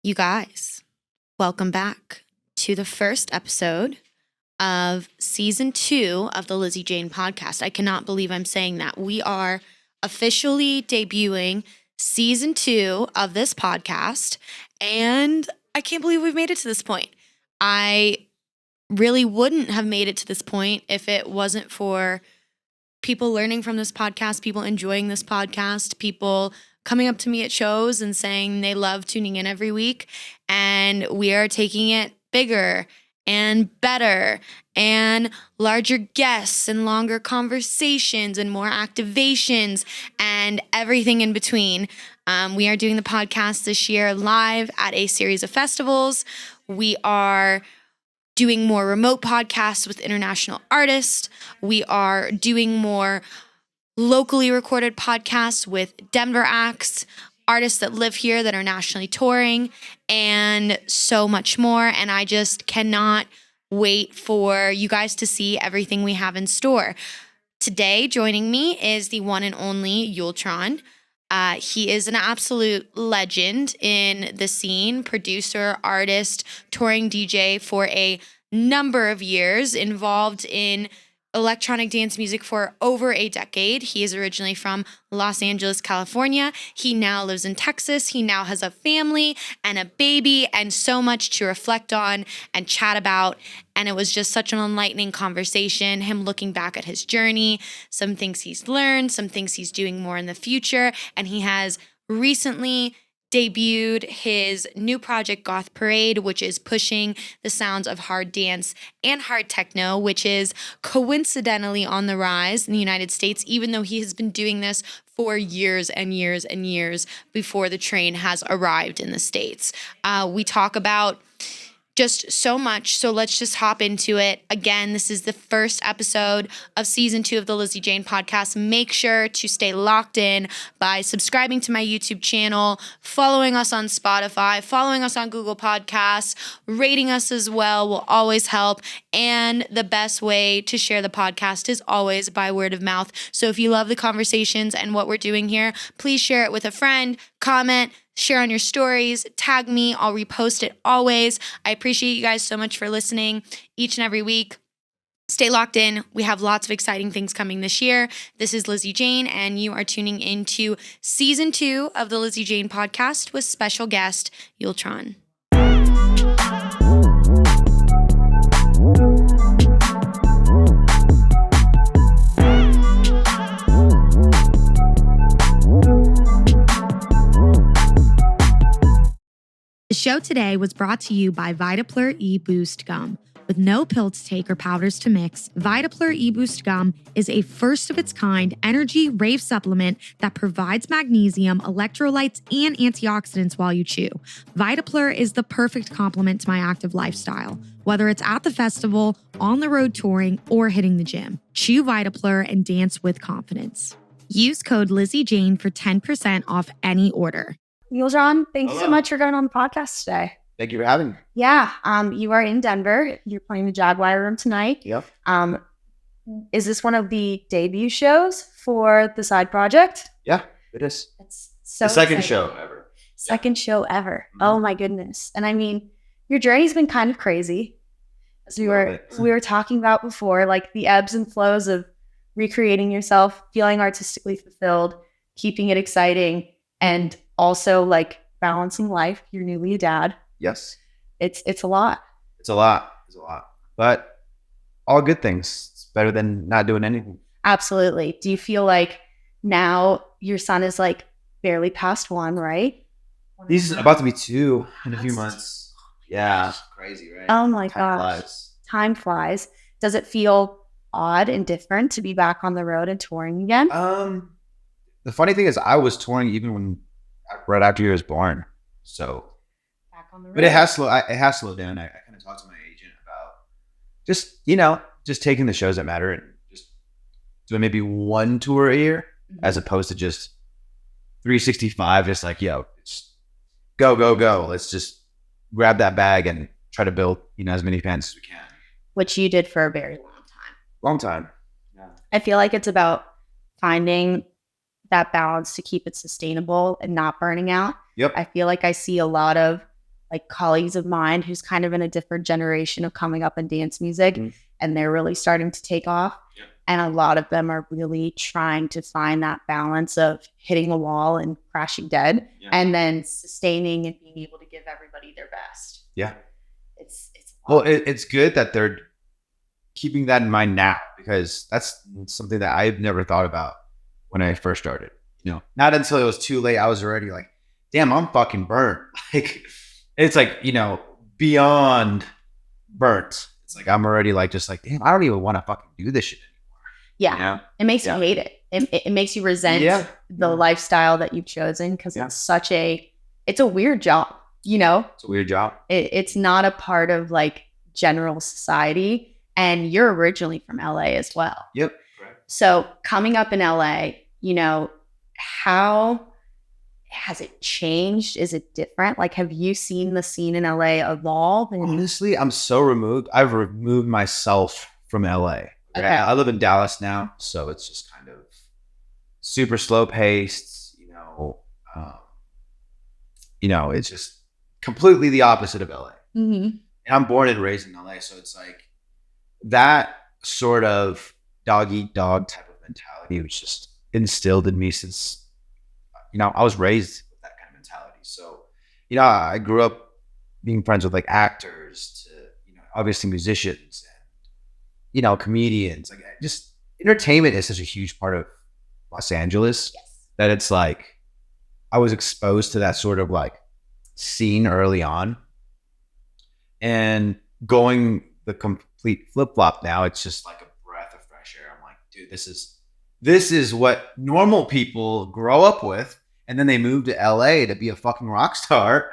You guys, welcome back to the first episode of season 2 of the Lizzie Jane podcast. I cannot believe I'm saying that. We are officially debuting season 2 of this podcast, and I can't believe we've made it to this point. I really wouldn't have made it to this point if it wasn't for people learning from this podcast, people enjoying this podcast, people coming up to me at shows and saying they love tuning in every week. And we are taking it bigger and better and larger guests and longer conversations and more activations and everything in between. We are doing the podcast this year live at a series of festivals. We are doing more remote podcasts with international artists. We are doing more locally recorded podcasts with Denver acts, artists that live here that are nationally touring, and so much more. And I just cannot wait for you guys to see everything we have in store. Today, joining me is the one and only YULTRON. He is an absolute legend in the scene, producer, artist, touring DJ for a number of years, involved in electronic dance music for over a decade. He is originally from Los Angeles, California. He now lives in Texas. He now has a family and a baby and so much to reflect on and chat about. And it was just such an enlightening conversation, him looking back at his journey, some things he's learned, some things he's doing more in the future. And he has recently debuted his new project GOTHPARADE, which is pushing the sounds of hard dance and hard techno, which is coincidentally on the rise in the United States, even though he has been doing this for years and years and years before the train has arrived in the States. We talk about just so much, so let's just hop into it. Again, this is the first episode of season 2 of the Lizzie Jane podcast. Make sure to stay locked in by subscribing to my YouTube channel, following us on Spotify, following us on Google Podcasts, rating us as well will always help. And the best way to share the podcast is always by word of mouth. So if you love the conversations and what we're doing here, please share it with a friend, comment, share on your stories, tag me, I'll repost it always. I appreciate you guys so much for listening each and every week. Stay locked in. We have lots of exciting things coming this year. This is Lizzie Jane, and you are tuning into season 2 of the Lizzie Jane podcast with special guest, YULTRON. The show today was brought to you by Vitaplur E-Boost Gum. With no pill to take or powders to mix, Vitaplur E-Boost Gum is a first-of-its-kind energy rave supplement that provides magnesium, electrolytes, and antioxidants while you chew. Vitaplur is the perfect complement to my active lifestyle, whether it's at the festival, on the road touring, or hitting the gym. Chew Vitaplur and dance with confidence. Use code LizzieJane for 10% off any order. YULTRON, thank you so much for going on the podcast today. Thank you for having me. Yeah, you are in Denver. You're playing the Jaguar Room tonight. Yep. Is this one of the debut shows for the side project? Yeah, it is. It's so the second exciting. show ever. Second show ever. Mm-hmm. Oh my goodness. And I mean, your journey's been kind of crazy. As we were talking about before, like the ebbs and flows of recreating yourself, feeling artistically fulfilled, keeping it exciting, and also like balancing life. You're newly a dad. Yes. It's a lot. It's a lot. But all good things. It's better than not doing anything. Absolutely. Do you feel like now your son is like barely past 1, right? He's about to be 2 in a few months. Yeah. Crazy, right? Oh my gosh. Time flies. Does it feel odd and different to be back on the road and touring again? The funny thing is I was touring even right after he was born. So back on the road. But it has slowed down. I kind of talked to my agent about just taking the shows that matter and just doing maybe 1 tour a year, mm-hmm. as opposed to just 365, just like, it's go. Let's just grab that bag and try to build, as many fans as we can. Which you did for a very long time. Yeah. I feel like it's about finding that balance to keep it sustainable and not burning out. Yep. I feel like I see a lot of like colleagues of mine who's kind of in a different generation of coming up in dance music, and they're really starting to take off. Yeah. And a lot of them are really trying to find that balance of hitting a wall and crashing dead, and then sustaining and being able to give everybody their best. Yeah. It's good that they're keeping that in mind now, because that's something that I've never thought about when I first started. You know, not until it was too late. I was already like, damn, I'm fucking burnt. Like, it's like, you know, beyond burnt. It's like, I'm already like, just like, damn, I don't even want to fucking do this shit anymore. Yeah. You know? It makes you hate it. It makes you resent the lifestyle that you've chosen, because it's a weird job, you know? It's a weird job. It's not a part of like general society. And you're originally from LA as well. Yep. Correct. So coming up in LA, you know, how has it changed? Is it different? Like, have you seen the scene in LA evolve? Honestly, I'm so removed. I've removed myself from LA. Okay. I live in Dallas now, so it's just kind of super slow paced. You know, it's just completely the opposite of LA. Mm-hmm. And I'm born and raised in LA, so it's like that sort of dog eat dog type of mentality was just instilled in me since, you know, I was raised with that kind of mentality. So, you know, I grew up being friends with like actors to, you know, obviously musicians and, you know, comedians. Like, just entertainment is such a huge part of Los Angeles that it's like I was exposed to that sort of like scene early on, and going the complete flip flop now, it's just like a breath of fresh air. I'm like, dude, this is what normal people grow up with, and then they move to LA to be a fucking rock star,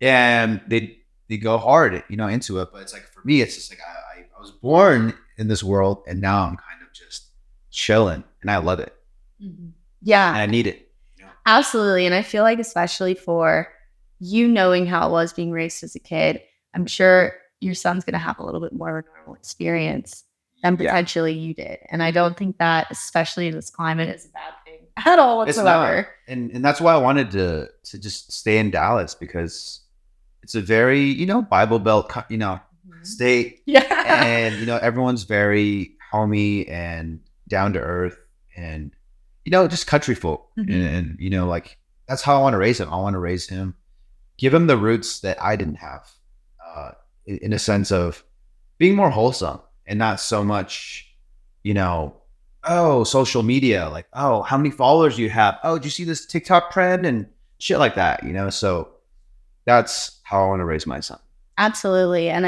and they go hard, you know, into it. But it's like, for me, it's just like I was born in this world, and now I'm kind of just chilling, and I love it. Mm-hmm. Yeah, and I need it. You know? Absolutely. And I feel like, especially for you knowing how it was being raised as a kid, I'm sure your son's going to have a little bit more of a normal experience than potentially you did. And I don't think that, especially in this climate, is a bad thing at all whatsoever. And that's why I wanted to just stay in Dallas, because it's a very, you know, Bible Belt, you know, state. Yeah. And, you know, everyone's very homey and down to earth, and, you know, just country folk. And, you know, like, that's how I want to raise him. I want to raise him, give him the roots that I didn't have, in a sense of being more wholesome, and not so much, you know, oh, social media, like, oh, how many followers do you have? Oh, did you see this TikTok trend and shit like that, you know? So that's how I want to raise my son. Absolutely. And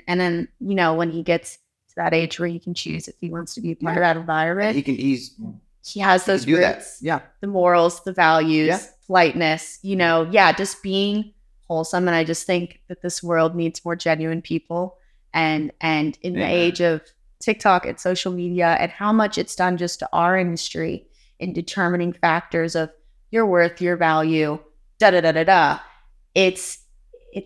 then, you know, when he gets to that age where he can choose if he wants to be a part of that environment, he has those roots, the morals, the values, politeness, you know, just being wholesome. And I just think that this world needs more genuine people. And in the age of TikTok and social media, and how much it's done just to our industry in determining factors of your worth, your value, it's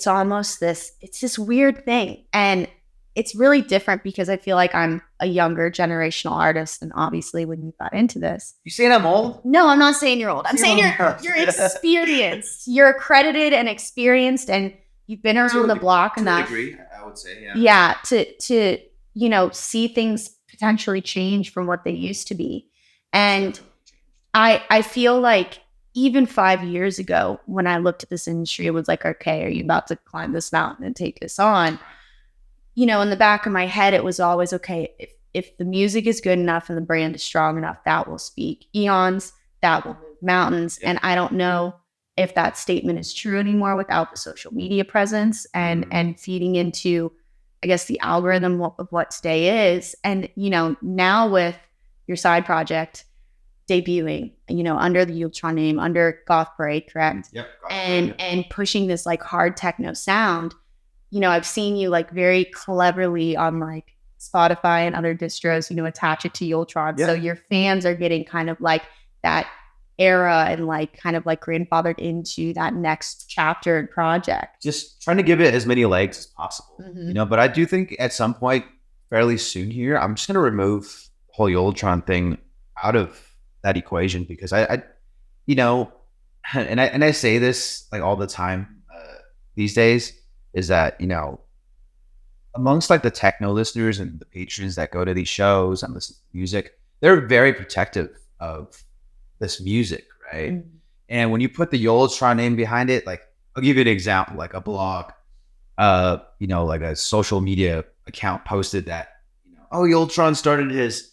almost this weird thing. And it's really different, because I feel like I'm a younger generational artist. And obviously when you got into this. You saying I'm old? No, I'm not saying you're old. I'm saying you're experienced. You're accredited and experienced, and you've been around the block enough. To a degree, I would say, yeah. To you know, see things potentially change from what they used to be. And I feel like even 5 years ago, when I looked at this industry, it was like, okay, are you about to climb this mountain and take this on? You know, in the back of my head, it was always, okay, if the music is good enough and the brand is strong enough, that will speak eons, that will move mountains. And I don't know if that statement is true anymore without the social media presence and feeding into, I guess, the algorithm of what today is. And, you know, now with your side project debuting, you know, under the YULTRON name, under GOTHPARADE, correct? Yep. And pushing this like hard techno sound. You know, I've seen you like very cleverly on like Spotify and other distros, you know, attach it to YULTRON. So your fans are getting kind of like that era and like kind of like grandfathered into that next chapter and project. Just trying to give it as many legs as possible, you know, but I do think at some point fairly soon here, I'm just going to remove the whole YULTRON thing out of that equation, because I you know, and I say this like all the time, these days is that, you know, amongst like the techno listeners and the patrons that go to these shows and listen to music, they're very protective of this music, right? Mm-hmm. And when you put the YULTRON name behind it, like I'll give you an example, like a blog, you know, like a social media account posted that, you know, oh, YULTRON started his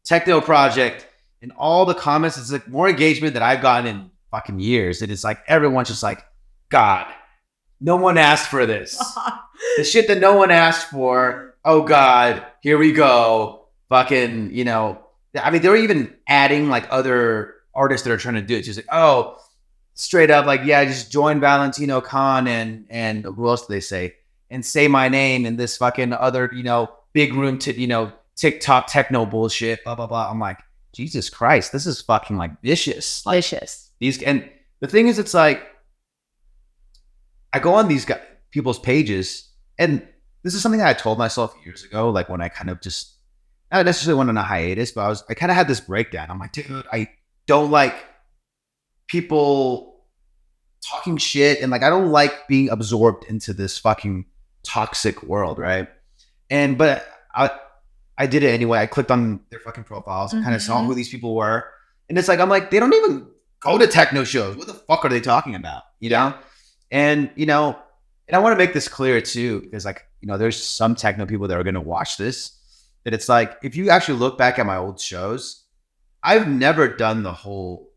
techno project, and all the comments, it's like more engagement than I've gotten in fucking years. And it's like everyone's just like, God, no one asked for this. The shit that no one asked for. Oh God, here we go. Fucking, you know, I mean, they were even adding like other artists that are trying to do it. Just like, oh, straight up, like, yeah, just join Valentino Khan and who else do they say? And say my name in this fucking other, you know, big room to, you know, TikTok techno bullshit, blah, blah, blah. I'm like, Jesus Christ, this is fucking like vicious. Like, Vicious. these, and the thing is, it's like, I go on these people's pages, and this is something that I told myself years ago, like when I kind of just, not necessarily went on a hiatus, but I kind of had this breakdown. I'm like, dude, I don't like people talking shit, and like, I don't like being absorbed into this fucking toxic world, right? But I did it anyway. I clicked on their fucking profiles and kind of saw who these people were. And it's like, I'm like, they don't even go to techno shows. What the fuck are they talking about? You know? And, you know, and I want to make this clear too, because like, you know, there's some techno people that are going to watch this, that it's like, if you actually look back at my old shows, I've never done the whole,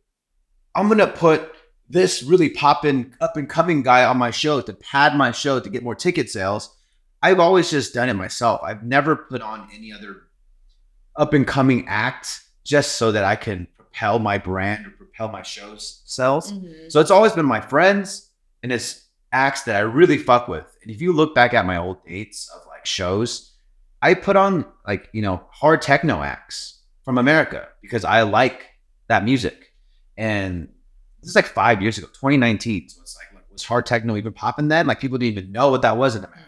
I'm going to put this really poppin' up and coming guy on my show to pad my show to get more ticket sales. I've always just done it myself. I've never put on any other up and coming act just so that I can propel my brand or propel my show's sales. So it's always been my friends and it's acts that I really fuck with. And if you look back at my old dates of like shows, I put on like, you know, hard techno acts from America because I like that music. And this is like 5 years ago, 2019. So it's like was hard techno even popping then? Like people didn't even know what that was in America.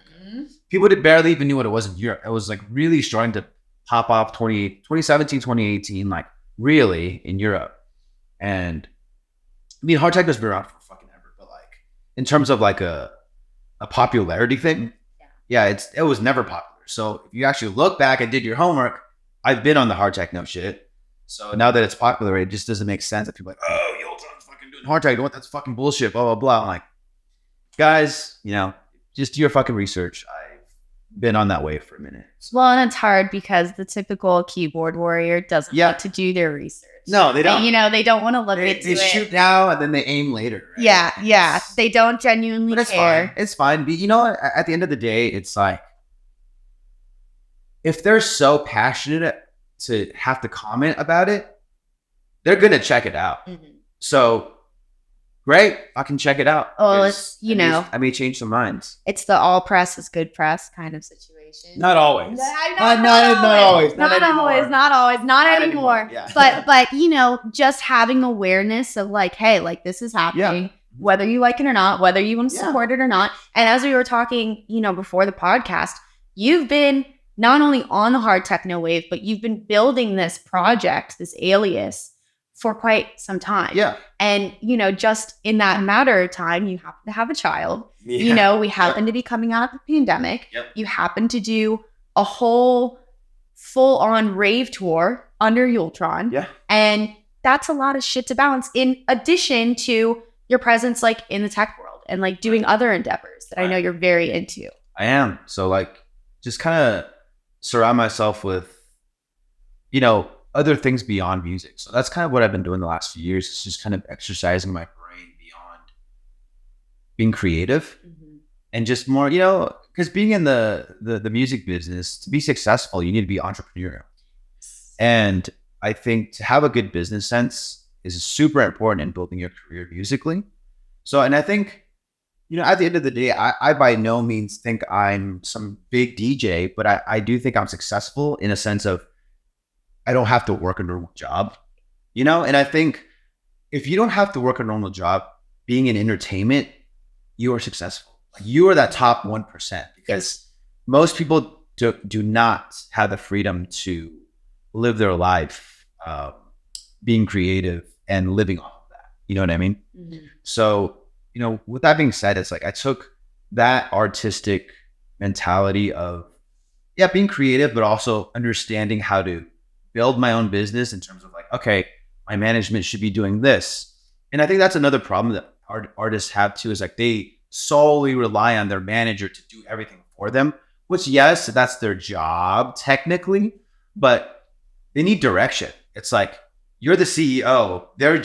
People barely even knew what it was in Europe. It was like really starting to pop off 2017, 2018, like really in Europe. And I mean, hard techno's been around for fucking ever, but like in terms of like a popularity thing, yeah, it was never popular. So if you actually look back and did your homework, I've been on the hard techno shit. So now that it's popular, it just doesn't make sense that people are like, oh, YULTRON's fucking doing hard techno. What? That's fucking bullshit. Blah blah blah. I'm like, guys, you know, just do your fucking research. I've been on that way for a minute. So. Well, and it's hard because the typical keyboard warrior doesn't like to do their research. No, they don't. And, you know, they don't want to look into it. They shoot now and then they aim later. Right? Yeah. They don't genuinely care. Fine. It's fine. But you know, at the end of the day, it's like, if they're so passionate to have to comment about it, they're going to check it out. So great, I can check it out. Oh, it's, you know, I may change some minds. It's the all press is good press kind of situation. Not always. Not always. Not anymore. Yeah. But you know, just having awareness of like, hey, like this is happening, whether you like it or not, whether you want to support it or not. And as we were talking, you know, before the podcast, you've been not only on the hard techno wave, but you've been building this project, this alias, for quite some time. Yeah. And, you know, just in that matter of time, you happen to have a child. Yeah. You know, we happen to be coming out of the pandemic. Yep. You happen to do a whole full-on rave tour under YULTRON. Yeah. And that's a lot of shit to balance in addition to your presence like in the tech world and like doing other endeavors that I know you're very into. I am. So like just kind of surround myself with, you know, other things beyond music. So that's kind of what I've been doing the last few years. It's just kind of exercising my brain beyond being creative and just more, you know, because being in the music business, to be successful, you need to be entrepreneurial. And I think to have a good business sense is super important in building your career musically. So, and I think, you know, at the end of the day, I by no means think I'm some big DJ, but I do think I'm successful in a sense of I don't have to work a normal job, you know? And I think if you don't have to work a normal job, being in entertainment, you are successful. Like you are that top 1% because most people do not have the freedom to live their life being creative and living off of that. You know what I mean? So, you know, with that being said, it's like I took that artistic mentality of being creative, but also understanding how to build my own business in terms of like, okay, my management should be doing this. And I think that's another problem that artists have too, is like they solely rely on their manager to do everything for them, which yes, that's their job technically, but they need direction. It's like, you're the CEO, they're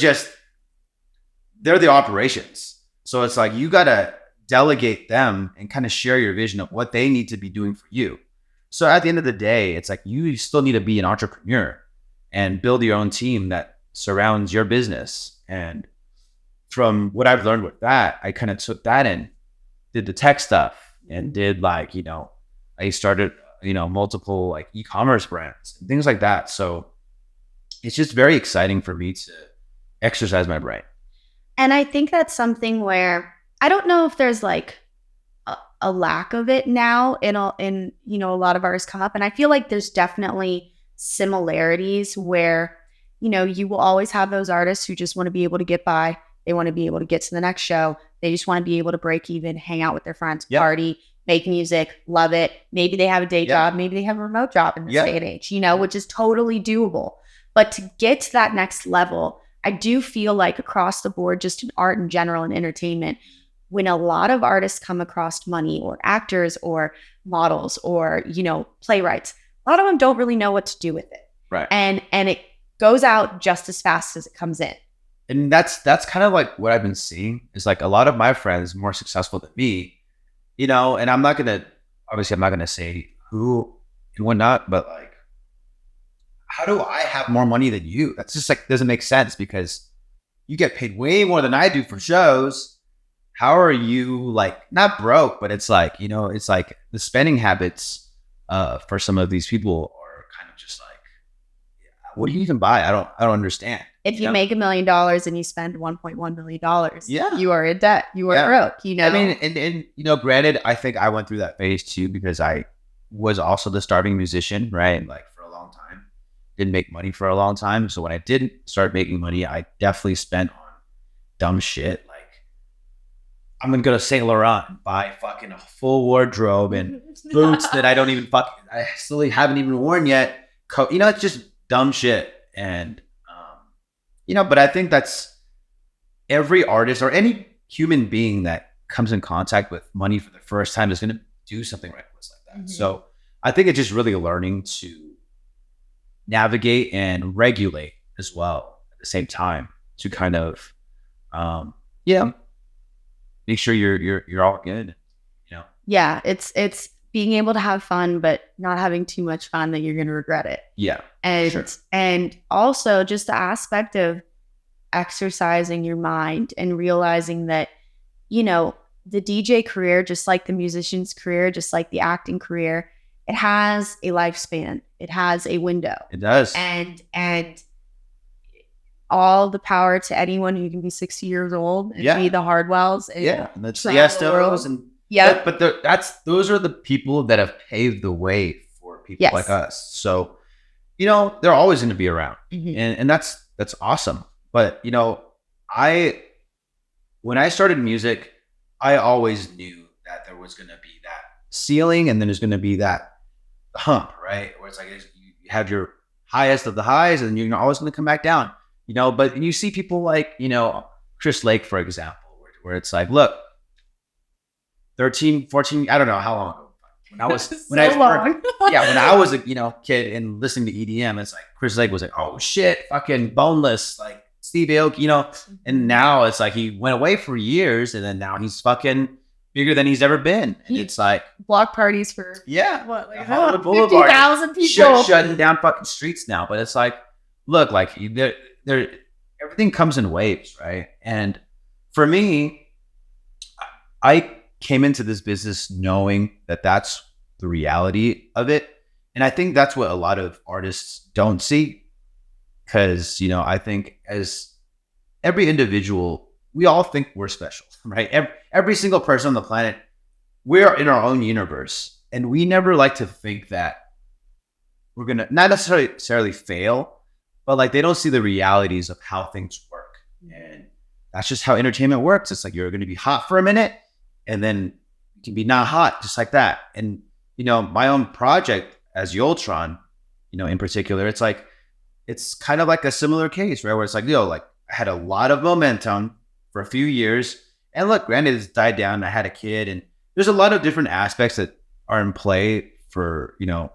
the operations. So it's like, you got to delegate them and kind of share your vision of what they need to be doing for you. So at the end of the day, it's like, you still need to be an entrepreneur and build your own team that surrounds your business. And from what I've learned with that, I kind of took that and did the tech stuff and did like, I started, multiple like e-commerce brands and things like that. So it's just very exciting for me to exercise my brain. And I think that's something where I don't know if there's like a lack of it now in a lot of artists come up. And I feel like there's definitely similarities where, you will always have those artists who just want to be able to get by. They want to be able to get to the next show. They just want to be able to break even, hang out with their friends, party, make music, love it. Maybe they have a day job. Maybe they have a remote job in this day and age, which is totally doable. But to get to that next level, I do feel like across the board, just in art in general and entertainment, when a lot of artists come across money or actors or models or, playwrights, a lot of them don't really know what to do with it. Right. And it goes out just as fast as it comes in. And that's kind of like what I've been seeing is like a lot of my friends more successful than me, and I'm not going to say who and whatnot, but like, how do I have more money than you? That's just like, doesn't make sense because you get paid way more than I do for shows. How are you like not broke, but it's like, it's like the spending habits for some of these people are kind of just like, what do you even buy? I don't understand. If you make $1 million and you spend $1.1 million, you are in debt. You are broke, I mean, and granted, I think I went through that phase too because I was also the starving musician, right? Like for a long time, didn't make money for a long time. So when I did start making money, I definitely spent on dumb shit. Like I'm gonna go to Saint Laurent, buy fucking a full wardrobe and boots that I still haven't even worn yet. It's just dumb shit. And but I think that's every artist or any human being that comes in contact with money for the first time is going to do something reckless like that. Mm-hmm. So I think it's just really learning to navigate and regulate as well at the same time to kind of, make sure you're all good. Yeah, it's being able to have fun, but not having too much fun that you're going to regret it. Yeah. And also just the aspect of exercising your mind and realizing that, the DJ career, just like the musician's career, just like the acting career, it has a lifespan. It has a window. It does. And all the power to anyone who can be 60 years old and be the Hardwells. And the Tiestos and but those are the people that have paved the way for people like us. So, they're always going to be around, and that's awesome. But when I started music, I always knew that there was going to be that ceiling, and then there's going to be that hump, right? Where it's like you have your highest of the highs, and you're always going to come back down, But you see people like Chris Lake, for example, where it's like, look. 13, 14, I don't know how long ago. When I was when I was a kid and listening to EDM, it's like Chris Lake was like, oh shit, fucking Boneless, like Steve Aoki, and now it's like he went away for years and then now he's fucking bigger than he's ever been. And it's like block parties for Hollywood Boulevard, 50,000 people shutting down fucking streets now. But it's like, look, like there everything comes in waves, right? And for me, I came into this business knowing that that's the reality of it. And I think that's what a lot of artists don't see. Because, I think as every individual, we all think we're special, right? Every single person on the planet, we're in our own universe. And we never like to think that we're going to not necessarily fail, but like they don't see the realities of how things work. And that's just how entertainment works. It's like you're going to be hot for a minute. And then you can be not hot just like that. And, you know, my own project as YULTRON, you know, in particular, it's like, it's kind of like a similar case, right? Where it's like, yo, like I had a lot of momentum for a few years. And look, granted, it's died down. I had a kid, and there's a lot of different aspects that are in play for, you know,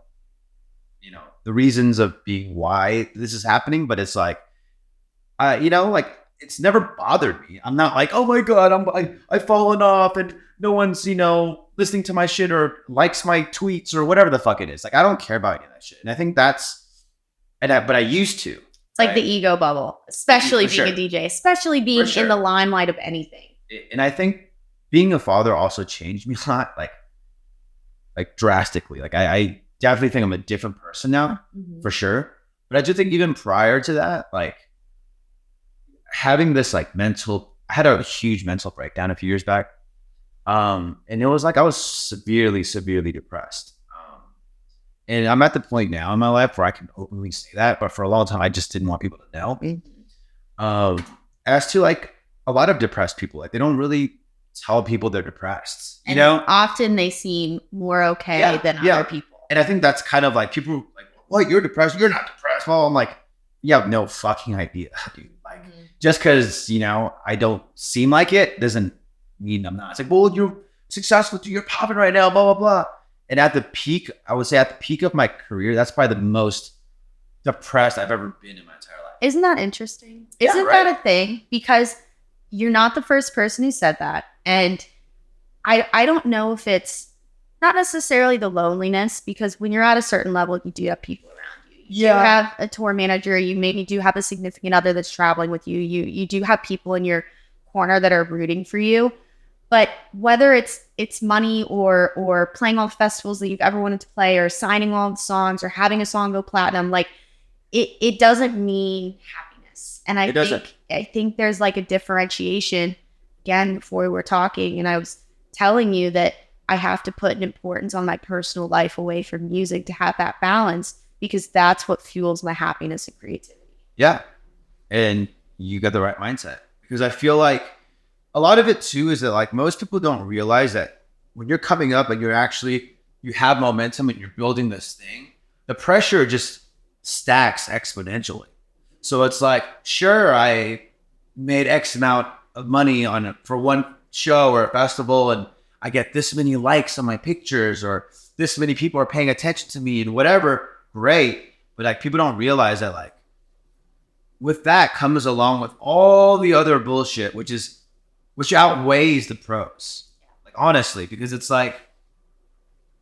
the reasons of being why this is happening. But it's like, you know, like it's never bothered me. I'm not like, oh my God, I've fallen off and no one's, you know, listening to my shit or likes my tweets or whatever the fuck it is. Like, I don't care about any of that shit. And I think but I used to. It's like the ego bubble, especially being a DJ, especially being in the limelight of anything. And I think being a father also changed me a lot, like drastically. Like I definitely think I'm a different person now, for sure. But I do think even prior to that, like having this like I had a huge mental breakdown a few years back. And it was like I was severely depressed. And I'm at the point now in my life where I can openly say that, but for a long time I just didn't want people to know. As to like a lot of depressed people, like they don't really tell people they're depressed. You know, often they seem more okay than other people. And I think that's kind of like people like, what, you're depressed? You're not depressed. Well, I'm like, you have no fucking idea, dude. Like, just because, you know, I don't seem like it doesn't mean I'm not. It's like, well, you're successful, you're popping right now, blah, blah, blah. And at the peak, I would say at the peak of my career, that's probably the most depressed I've ever been in my entire life. Isn't that interesting? Isn't that a thing? Because you're not the first person who said that. And I don't know if it's not necessarily the loneliness, because when you're at a certain level, you do have people around you. You do have a tour manager. You maybe do have a significant other that's traveling with you. You do have people in your corner that are rooting for you. But whether it's money or playing all the festivals that you've ever wanted to play, or signing all the songs, or having a song go platinum, like it doesn't mean happiness. And I think there's like a differentiation. Again, before we were talking, and I was telling you that I have to put an importance on my personal life away from music to have that balance, because that's what fuels my happiness and creativity. Yeah. And you got the right mindset, because I feel like a lot of it too is that like most people don't realize that when you're coming up and you have momentum and you're building this thing, the pressure just stacks exponentially. So it's like, sure, I made X amount of money for one show or a festival, and I get this many likes on my pictures, or this many people are paying attention to me and whatever, great. But like people don't realize that like with that comes along with all the other bullshit, which outweighs the pros. Like honestly, because it's like,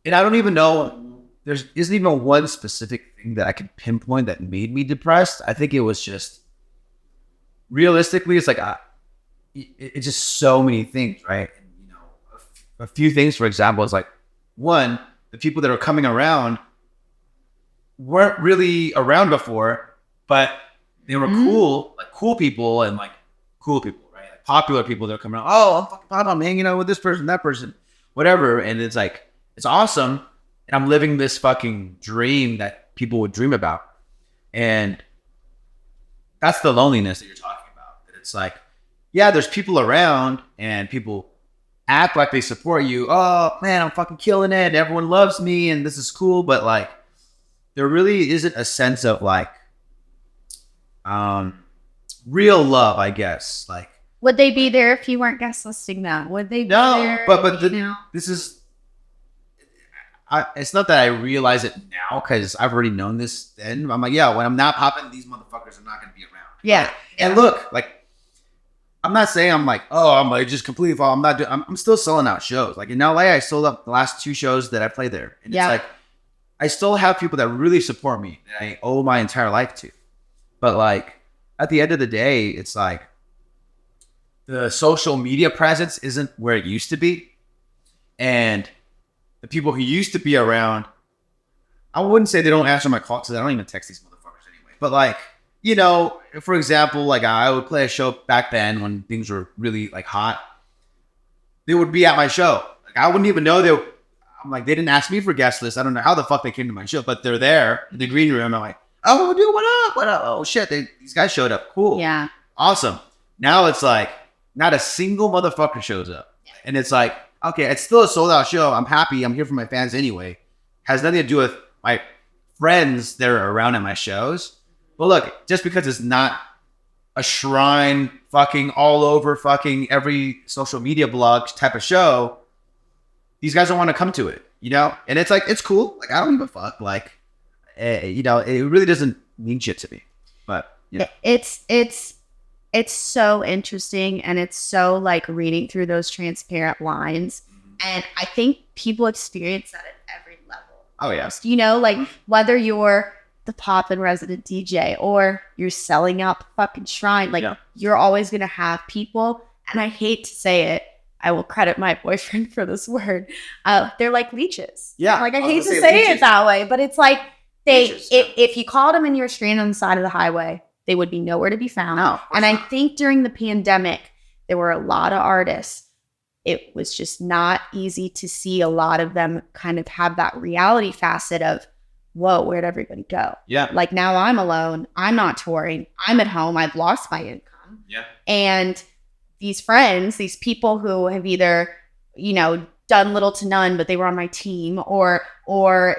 and I don't even know, there isn't even one specific thing that I can pinpoint that made me depressed. I think it was just, realistically, it's like, it's just so many things, right? And, you know, a few things, for example, is like, one, the people that are coming around weren't really around before, but they were cool people, and like cool people, right? Like popular people that are coming around. Oh, I'm hanging out with this person, that person, whatever. And it's like, it's awesome. And I'm living this fucking dream that people would dream about. And that's the loneliness that you're talking about. That it's like, yeah, there's people around and people act like they support you. Oh man, I'm fucking killing it. Everyone loves me and this is cool. But like, there really isn't a sense of like, real love, I guess. Like, would they be there if you weren't guest listing them? Would they be there? But this is, it's not that I realize it now because I've already known this then. I'm like, yeah, when I'm not popping, these motherfuckers are not going to be around. Yeah. And look, like, I'm not saying I'm like, oh, I'm like just completely fall. I'm still selling out shows. Like in LA, I sold out the last 2 shows that I played there. And it's like, I still have people that really support me that I owe my entire life to. But like, at the end of the day, it's like, the social media presence isn't where it used to be. And the people who used to be around, I wouldn't say they don't answer my calls because I don't even text these motherfuckers anyway. But like, you know, for example, like I would play a show back then when things were really like hot. They would be at my show. Like I wouldn't even know I'm like, they didn't ask me for guest list. I don't know how the fuck they came to my show, but they're there in the green room. I'm like, oh, dude, what up? Oh shit, these guys showed up. Cool. Yeah. Awesome. Now it's like, not a single motherfucker shows up. And it's like, okay, it's still a sold out show. I'm happy. I'm here for my fans anyway. Has nothing to do with my friends that are around at my shows. But look, just because it's not a shrine fucking all over fucking every social media blog type of show, these guys don't want to come to it, you know? And it's like, it's cool. Like, I don't give a fuck. Like, you know, it really doesn't mean shit to me. But, you know. It's so interesting, and it's so like reading through those transparent lines. And I think people experience that at every level. Oh, yeah. You know, like whether you're the pop and resident DJ or you're selling out the fucking shrine, like you're always going to have people. And I hate to say it, I will credit my boyfriend for this word. They're like leeches. Yeah. Like I hate to say it that way, but it's like if you called them and you were stranded on the side of the highway, they would be nowhere to be found. No, and I think during the pandemic, there were a lot of artists. It was just not easy to see a lot of them kind of have that reality facet of, whoa, where'd everybody go? Yeah. Like now I'm alone. I'm not touring. I'm at home. I've lost my income. Yeah. And these friends, these people who have either, you know, done little to none, but they were on my team, or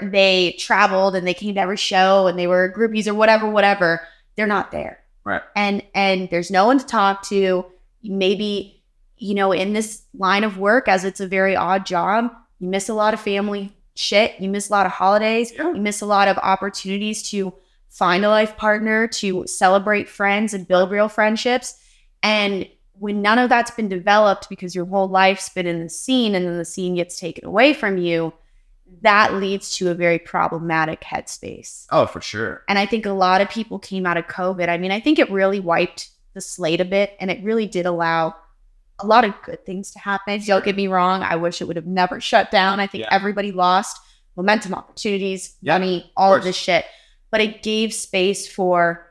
they traveled and they came to every show and they were groupies or whatever, they're not there. Right. And there's no one to talk to. Maybe, you know, in this line of work, as it's a very odd job, you miss a lot of family shit. You miss a lot of holidays. Yeah. You miss a lot of opportunities to find a life partner, to celebrate friends and build real friendships. And when none of that's been developed because your whole life's been in the scene and then the scene gets taken away from you, that leads to a very problematic headspace. Oh, for sure. And I think a lot of people came out of COVID. I mean, I think it really wiped the slate a bit, and it really did allow a lot of good things to happen. Sure. Don't get me wrong. I wish it would have never shut down. I think everybody lost momentum, opportunities, money, all of this shit. But it gave space for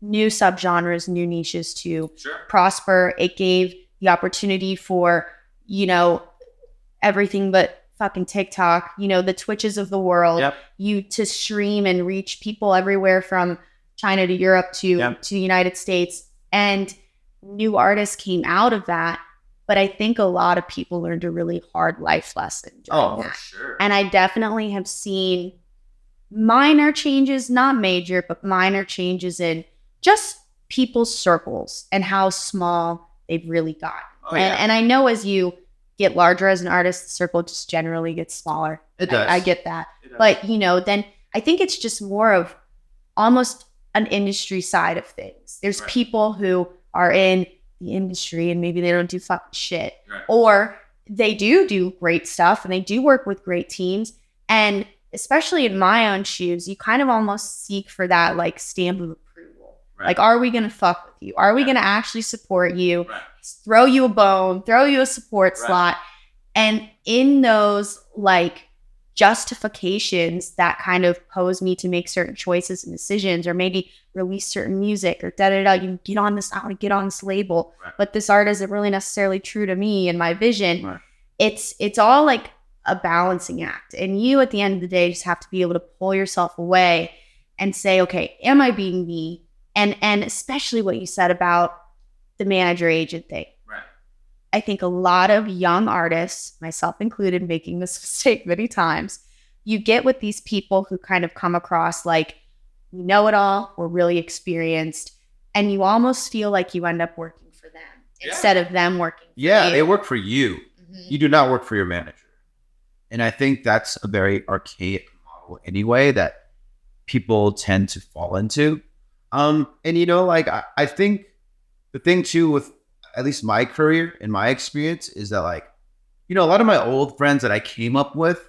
new subgenres, new niches to prosper. It gave the opportunity for, you know, everything but fucking TikTok, you know, the Twitches of the world, you to stream and reach people everywhere from China to Europe to the United States. And new artists came out of that. But I think a lot of people learned a really hard life lesson. Oh, for sure. And I definitely have seen minor changes, not major, but minor changes in just people's circles and how small they've really gotten. Oh, yeah. And I know as you get larger as an artist, the circle just generally gets smaller. It does. I get that. But, you know, then I think it's just more of almost an industry side of things. There's people who are in the industry and maybe they don't do fucking shit. Right. Or they do great stuff and they do work with great teams. And especially in my own shoes, you kind of almost seek for that like stamp of approval. Right. Like, are we going to fuck with you? Are we going to actually support you? Right. Throw you a bone, throw you a support slot. And in those like justifications that kind of pose me to make certain choices and decisions, or maybe release certain music, or you get on this, I want to get on this label, but this art isn't really necessarily true to me and my vision. Right. It's all like a balancing act. And you at the end of the day just have to be able to pull yourself away and say, okay, am I being me? And especially what you said about the manager agent thing. Right. I think a lot of young artists, myself included, making this mistake many times, you get with these people who kind of come across like, we know it all, we're really experienced, and you almost feel like you end up working for them instead of them working for you. They work for you. Mm-hmm. You do not work for your manager. And I think that's a very archaic model anyway that people tend to fall into. And you know, like I think the thing too with at least my career and my experience is that like, you know, a lot of my old friends that I came up with,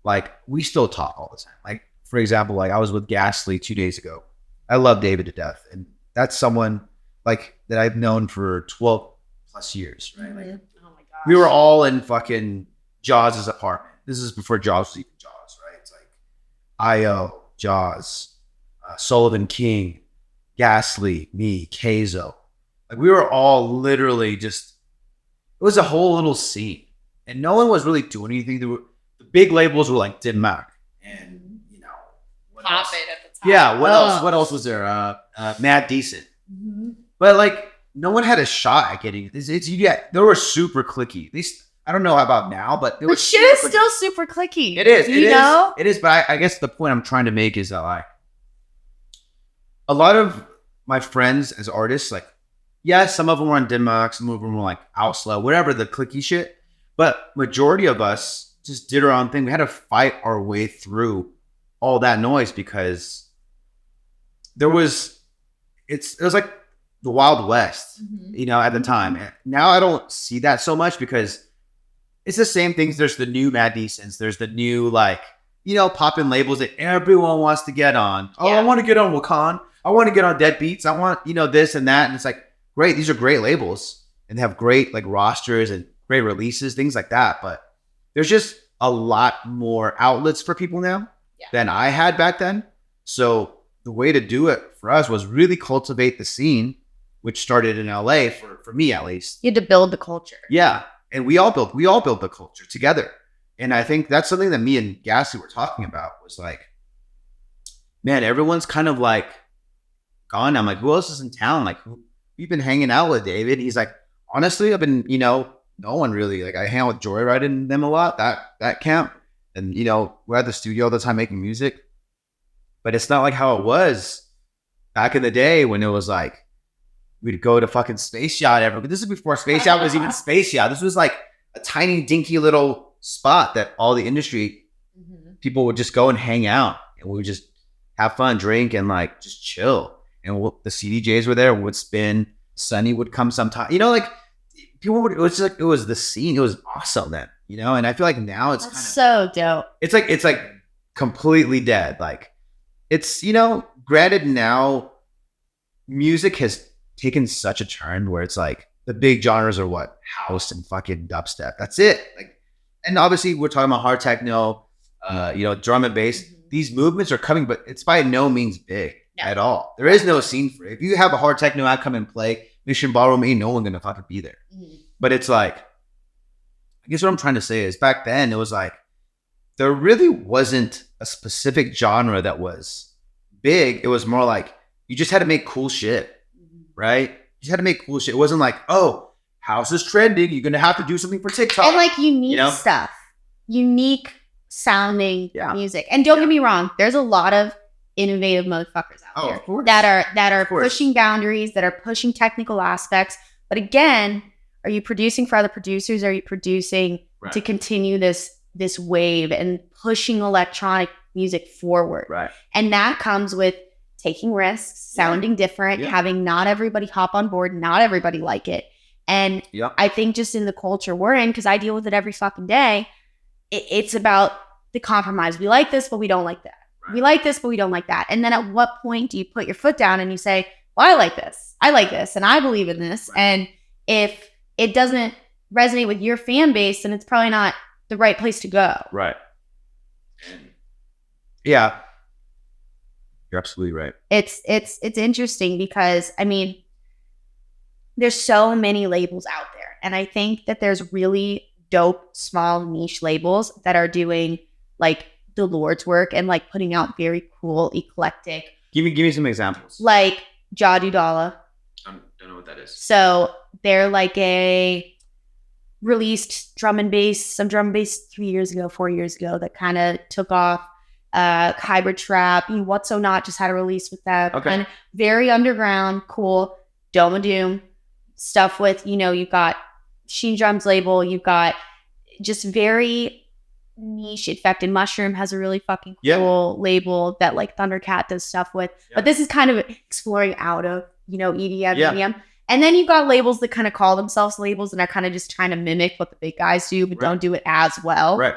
like we still talk all the time. Like for example, like I was with Ghastly 2 days ago. I love David to death. And that's someone like that I've known for 12 plus years, right? Like, oh my gosh. We were all in fucking Jauz's apartment. This is before Jauz was even Jauz, right? It's like IO, Jauz, Sullivan King, Ghastly, me, Kayzo. Like we were all literally just, it was a whole little scene. And no one was really doing anything. The big labels were like Dim Mac and, you know, what Pop else? it at the top. Yeah, what else? What else was there? Mad Decent. Mm-hmm. But like no one had a shot at getting this. They were super cliquey. I don't know about now, but But shit is still super clicky. It is. You know? It is. But I guess the point I'm trying to make is that like a lot of my friends as artists, like, yes, some of them were on Denmark, some of them were like Outslaw, whatever the clicky shit. But majority of us just did our own thing. We had to fight our way through all that noise because it was like the Wild West, you know, at the time. Now I don't see that so much because it's the same things. There's the new Mad Decents. There's the new, like, you know, popping labels that everyone wants to get on. Oh, I want to get on Wakan. I want to get on Dead Beats. I want, you know, this and that. And it's like, great. These are great labels and they have great like rosters and great releases, things like that. But there's just a lot more outlets for people now than I had back then. So the way to do it for us was really cultivate the scene, which started in LA for me at least. You had to build the culture. Yeah. And we all built the culture together. And I think that's something that me and Gassy were talking about was like, man, everyone's kind of like gone. I'm like, who else is in town? Like, we've been hanging out with David. He's like, honestly, I've been, you know, no one really. Like, I hang out with Joyride and them a lot, that camp. And, you know, we're at the studio all the time making music. But it's not like how it was back in the day when it was like, we'd go to fucking Space Yacht every. This is before Space Yacht was even Space Yacht. This was like a tiny, dinky little spot that all the industry people would just go and hang out, and we would just have fun, drink, and like just chill. And the CDJs were there, would spin. Sunny would come sometime. You know, like people would. It was just like it was the scene. It was awesome then. You know, and I feel like now it's kind of so dope. It's like completely dead. Like it's, you know, granted now music has taken such a turn where it's like the big genres are what? House and fucking dubstep. That's it. Like, and obviously we're talking about hard techno, you know, drum and bass. These movements are coming, but it's by no means big at all. There is no scene for it. If you have a hard techno act come and play Mission Ballroom, ain't no one gonna fucking be there. But it's like, I guess what I'm trying to say is back then it was like there really wasn't a specific genre that was big. It was more like you just had to make cool shit. Right? You just had to make cool shit. It wasn't like, oh, house is trending. You're going to have to do something for TikTok. And like unique stuff. Unique sounding music. And don't get me wrong, there's a lot of innovative motherfuckers out there of course. that are pushing boundaries, that are pushing technical aspects. But again, are you producing for other producers? Are you producing to continue this wave and pushing electronic music forward? Right. And that comes with taking risks, sounding different, having not everybody hop on board, not everybody like it. And I think just in the culture we're in, because I deal with it every fucking day, it's about the compromise. We like this, but we don't like that. Right. We like this, but we don't like that. And then at what point do you put your foot down and you say, well, I like this, and I believe in this. Right. And if it doesn't resonate with your fan base, then it's probably not the right place to go. Right. Yeah. You're absolutely right. It's interesting because, I mean, there's so many labels out there. And I think that there's really dope, small niche labels that are doing like the Lord's work and like putting out very cool, eclectic. Give me some examples. Like Jauz. I don't know what that is. So they're like a released drum and bass 4 years ago that kind of took off. Hybrid trap, What's So Not just had a release with that. Okay. And very underground, cool, Dome of Doom stuff with, you've got Sheen Drums label, you've got just very niche. Infected Mushroom has a really fucking cool label that like Thundercat does stuff with. But this is kind of exploring out of, EDM, EDM. And then you've got labels that kind of call themselves labels and are kind of just trying to mimic what the big guys do, but don't do it as well. Right.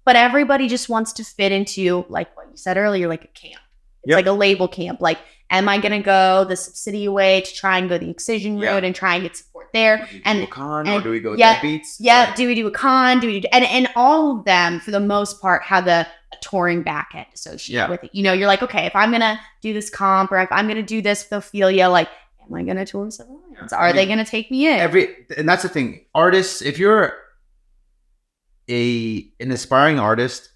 But everybody just wants to fit into, like what you said earlier, like a camp. It's like a label camp. Like, am I going to go the Subsidy way to try and go the Excision route and try and get support there? And con, or do we go Dead Beats? Yeah, right. Do we do a con? And all of them, for the most part, have a touring back end associated with it. You're like, okay, if I'm going to do this comp or if I'm going to do this with Ophelia, like, am I going to tour Civil Lines? Are they going to take me in? And that's the thing. Artists, if you're an aspiring artist,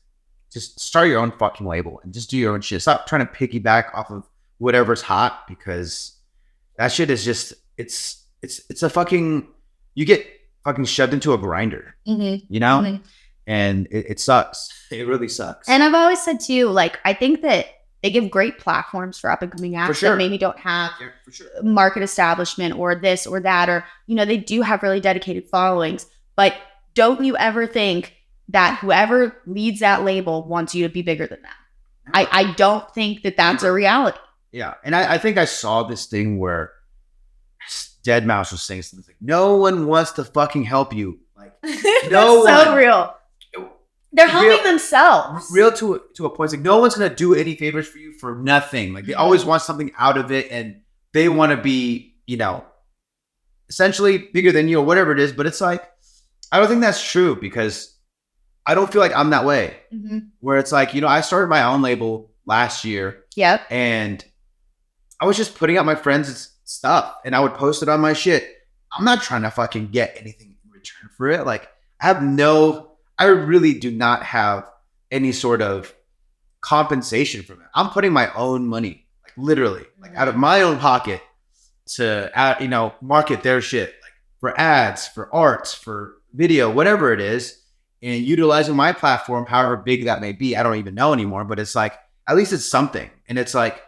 just start your own fucking label and just do your own shit. Stop trying to piggyback off of whatever's hot, because that shit is just it's a fucking, you get fucking shoved into a grinder, Mm-hmm. you know? Mm-hmm. And it sucks. It really sucks. And I've always said too, like, I think that they give great platforms for up and coming acts sure. that maybe don't have Yeah, for sure. market establishment or this or that, or, you know, they do have really dedicated followings. But don't you ever think that whoever leads that label wants you to be bigger than them? I don't think that that's a reality. Yeah. And I think I saw this thing where Dead Mouse was saying something like, no one wants to fucking help you. Like, no That's so one. real. They're helping themselves. Real to a point. It's like, no one's going to do any favors for you for nothing. Like, they always want something out of it, and they want to be, you know, essentially bigger than you or whatever it is. But it's like, I don't think that's true, because I don't feel like I'm that way. Mm-hmm. Where it's like, you know, I started my own label last year. Yep. And I was just putting out my friends' stuff, and I would post it on my shit. I'm not trying to fucking get anything in return for it. Like, I really do not have any sort of compensation from it. I'm putting my own money, like literally, like out of my own pocket to, you know, market their shit, like for ads, for arts, for video, whatever it is, and utilizing my platform, however big that may be. I don't even know anymore, but it's like, at least it's something. And it's like,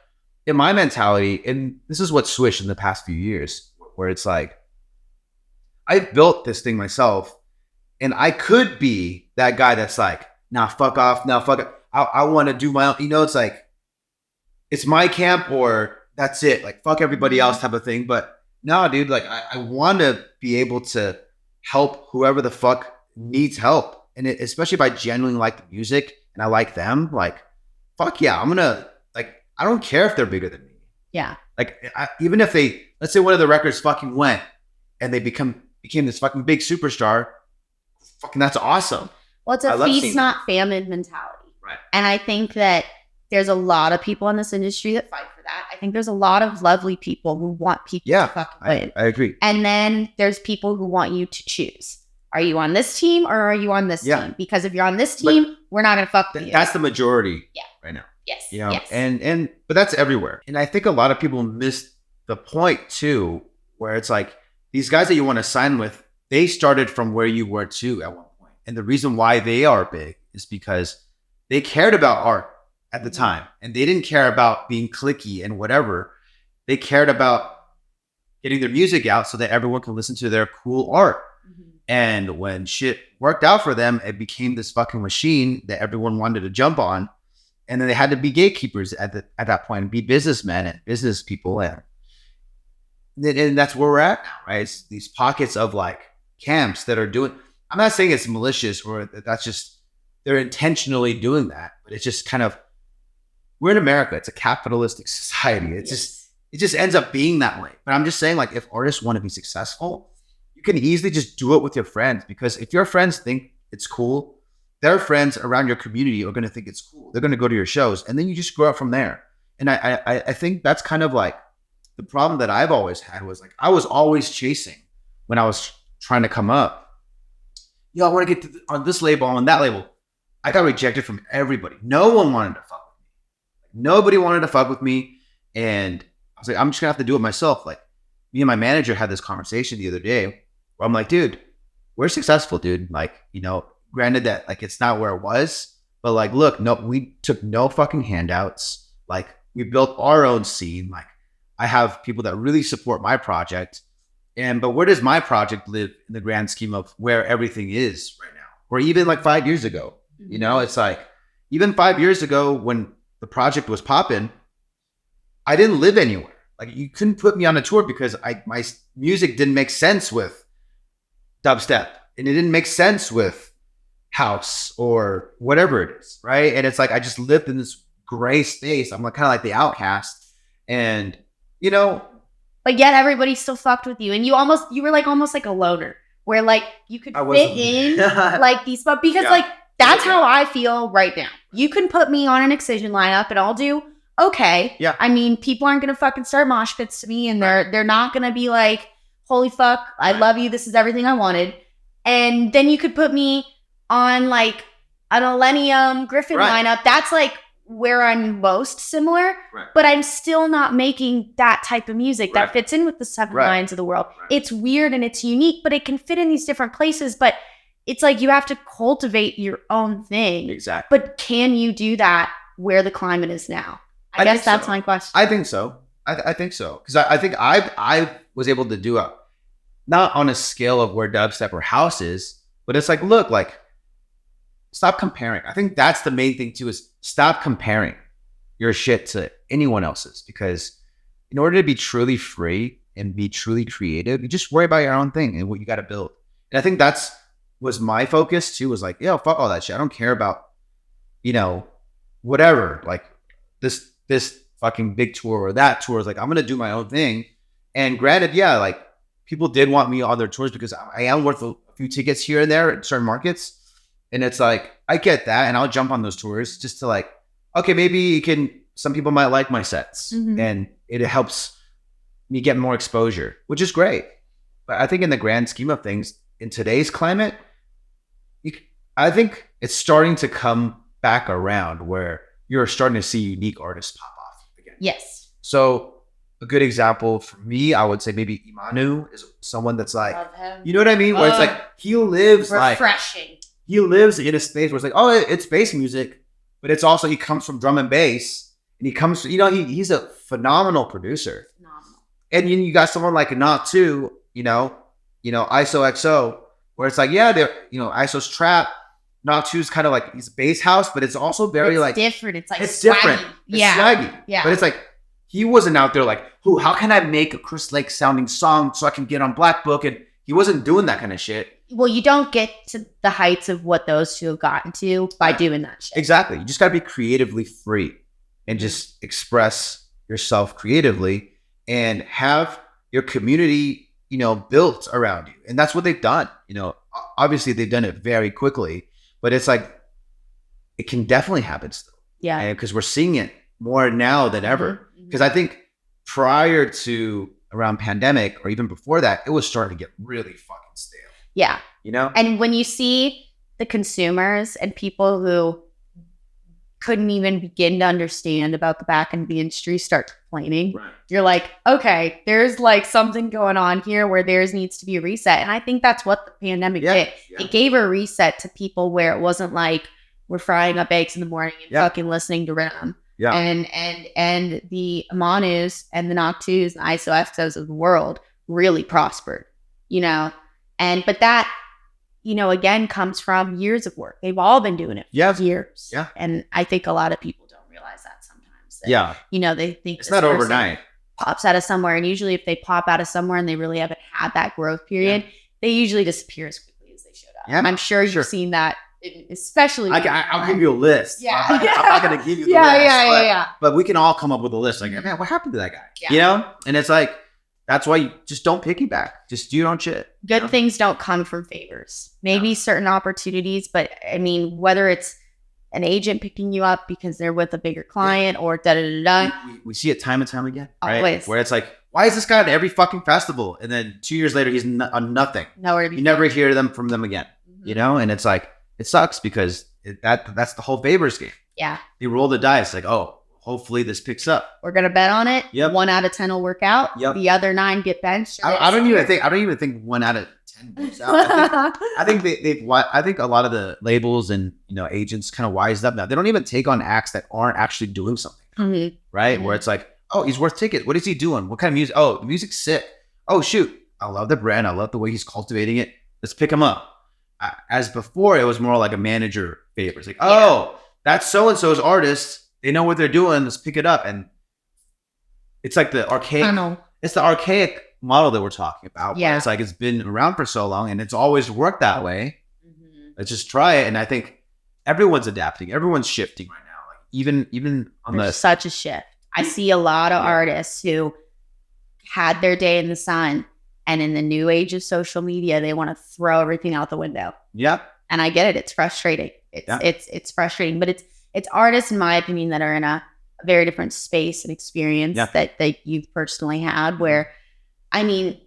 in my mentality, and this is what switched in the past few years, where it's like, I built this thing myself, and I could be that guy that's like, nah, fuck off. No, fuck it. I want to do my own, you know, it's like, it's my camp or that's it. Like, fuck everybody else type of thing. But no, dude, like, I want to be able to help whoever the fuck needs help. And especially if I genuinely like the music and I like them, like, fuck yeah, I'm going to, like, I don't care if they're bigger than me. Yeah. Like, even if let's say one of the records fucking went and they became this fucking big superstar, fucking that's awesome. Well, it's a feast, not famine mentality. Right. And I think that there's a lot of people in this industry that fight for that. I think there's a lot of lovely people who want people to fucking win. I agree. And then there's people who want you to choose. Are you on this team or are you on this team? Because if you're on this team, we're not going to fuck with you. That's the majority right now. Yes. You know, yes. But that's everywhere. And I think a lot of people miss the point too, where it's like, these guys that you want to sign with, they started from where you were too at one point. And the reason why they are big is because they cared about art at the time, and they didn't care about being cliquey and whatever. They cared about getting their music out so that everyone can listen to their cool art. Mm-hmm. And when shit worked out for them, it became this fucking machine that everyone wanted to jump on. And then they had to be gatekeepers at that point, and be businessmen and business people. And that's where we're at now, right? It's these pockets of like camps that are doing, I'm not saying it's malicious or that's just, they're intentionally doing that, but it's just kind of, we're in America. It's a capitalistic society. It just ends up being that way. But I'm just saying, like, if artists want to be successful, you can easily just do it with your friends, because if your friends think it's cool, their friends around your community are going to think it's cool. They're going to go to your shows, and then you just grow up from there. And I think that's kind of like the problem that I've always had, was like, I was always chasing when I was trying to come up. Yo, I want to get on this label, on that label. I got rejected from everybody. No one wanted to fuck with me. Nobody wanted to fuck with me. And I was like, I'm just going to have to do it myself. Like, me and my manager had this conversation the other day where I'm like, dude, we're successful, dude. Like, you know, granted that like it's not where it was, but like, look, no, we took no fucking handouts. Like, we built our own scene. Like, I have people that really support my project. But where does my project live in the grand scheme of where everything is right now? Or even like 5 years ago, you know, it's like, even 5 years ago when the project was popping, I didn't live anywhere. Like, you couldn't put me on a tour because my music didn't make sense with dubstep, and it didn't make sense with house or whatever it is, right? And it's like, I just lived in this gray space. I'm like kind of like the outcast, and you know, but yet everybody still fucked with you, and you were like almost like a loner, where like you could fit in like these, but because like that's how I feel right now. You can put me on an Excision lineup, and I'll do okay. Yeah. I mean, people aren't gonna fucking start mosh pits to me, and they're not gonna be like, holy fuck, I love you, this is everything I wanted. And then you could put me on like an Illenium Griffin lineup. That's like where I'm most similar, Right. but I'm still not making that type of music Right. that fits in with the 7 Right. lines of the world. Right. It's weird and it's unique, but it can fit in these different places. But it's like you have to cultivate your own thing. Exactly. But can you do that where the climate is now? I think guess that's so. my question. I think so. I think so. Because I think I was able to do not on a scale of where dubstep or house is, but it's like, look, like, stop comparing. I think that's the main thing too, is stop comparing your shit to anyone else's. Because in order to be truly free and be truly creative, you just worry about your own thing and what you got to build. And I think was my focus too, was like, yo, fuck all that shit. I don't care about, whatever, like this fucking big tour or that tour. Is like, I'm going to do my own thing. And granted, yeah, like people did want me on their tours because I am worth a few tickets here and there in certain markets. And it's like, I get that. And I'll jump on those tours just to like, okay, maybe some people might like my sets and it helps me get more exposure, which is great. But I think in the grand scheme of things, in today's climate, I think it's starting to come back around where you're starting to see unique artists pop off again. Yes. So a good example for me, I would say maybe Imanu is someone that's like, Love him. you know what I mean? Where it's like, he lives Refreshing. he lives in a space where it's like, oh, it's bass music, but it's also, he comes from drum and bass, and he comes, he's a phenomenal producer. Phenomenal. And you got someone like Not 2, ISO XO, where it's like, yeah, they're, ISO's trap, Not 2's kind of like, he's a bass house, but it's also very It's like different. It's like it's swaggy. different. It's Yeah. swaggy. Yeah. But it's like, he wasn't out there like, how can I make a Chris Lake sounding song so I can get on Black Book? And he wasn't doing that kind of shit. Well, you don't get to the heights of what those two have gotten to by doing that shit. Exactly. You just got to be creatively free and just express yourself creatively and have your community, built around you. And that's what they've done. Obviously they've done it very quickly, but it's like, it can definitely happen still. Yeah. Because we're seeing it more now than ever. Because I think prior to around pandemic or even before that, it was starting to get really fucking stale. Yeah. And when you see the consumers and people who couldn't even begin to understand about the back end of the industry start complaining, right. You're like, okay, there's like something going on here where there needs to be a reset. And I think that's what the pandemic did. Yeah. It gave a reset to people where it wasn't like we're frying up eggs in the morning and fucking listening to rhythm. Yeah. And the Amanus and the Noctus and ISO XOs of the world really prospered, but that, again, comes from years of work. They've all been doing it for years. Yeah. And I think a lot of people don't realize that sometimes. That, they think it's not overnight. Pops out of somewhere. And usually if they pop out of somewhere and they really haven't had that growth period, they usually disappear as quickly as they showed up. Yeah. I'm sure you've seen that, especially. I'll give you a list. Yeah. I'm not going to give you the list. Yeah. But we can all come up with a list. Like, man, what happened to that guy? Yeah. And it's like, that's why you just don't piggyback. Just do your own shit. Good things don't come from favors. Maybe certain opportunities, but I mean, whether it's an agent picking you up because they're with a bigger client or da-da-da-da. We see it time and time again. Right? Always. Where it's like, why is this guy at every fucking festival? And then 2 years later, he's on nothing. Nowhere to be You never hear from them again. And it's like, it sucks because that's the whole favors game. Yeah. They roll the dice like, oh, hopefully this picks up. We're gonna bet on it. Yep. 1 out of 10 will work out. Yep. The other 9 get benched. I don't even think 1 out of 10 works out. I think I think a lot of the labels and agents kind of wised up now. They don't even take on acts that aren't actually doing something, right? Where it's like, oh, he's worth tickets. What is he doing? What kind of music? Oh, the music's sick. Oh shoot, I love the brand. I love the way he's cultivating it. Let's pick him up. As before, it was more like a manager favor. It's like, oh, that's so and so's artist. They know what they're doing. Let's pick it up. And it's like the archaic. It's the archaic model that we're talking about. Yeah. It's like it's been around for so long and it's always worked that way. Let's just try it. And I think everyone's adapting. Everyone's shifting right now. Like even on There's such a shift. I see a lot of artists who had their day in the sun, and in the new age of social media, they want to throw everything out the window. Yeah. And I get it. It's frustrating. It's frustrating, but it's artists, in my opinion, that are in a very different space and experience that you've personally had, where, I mean,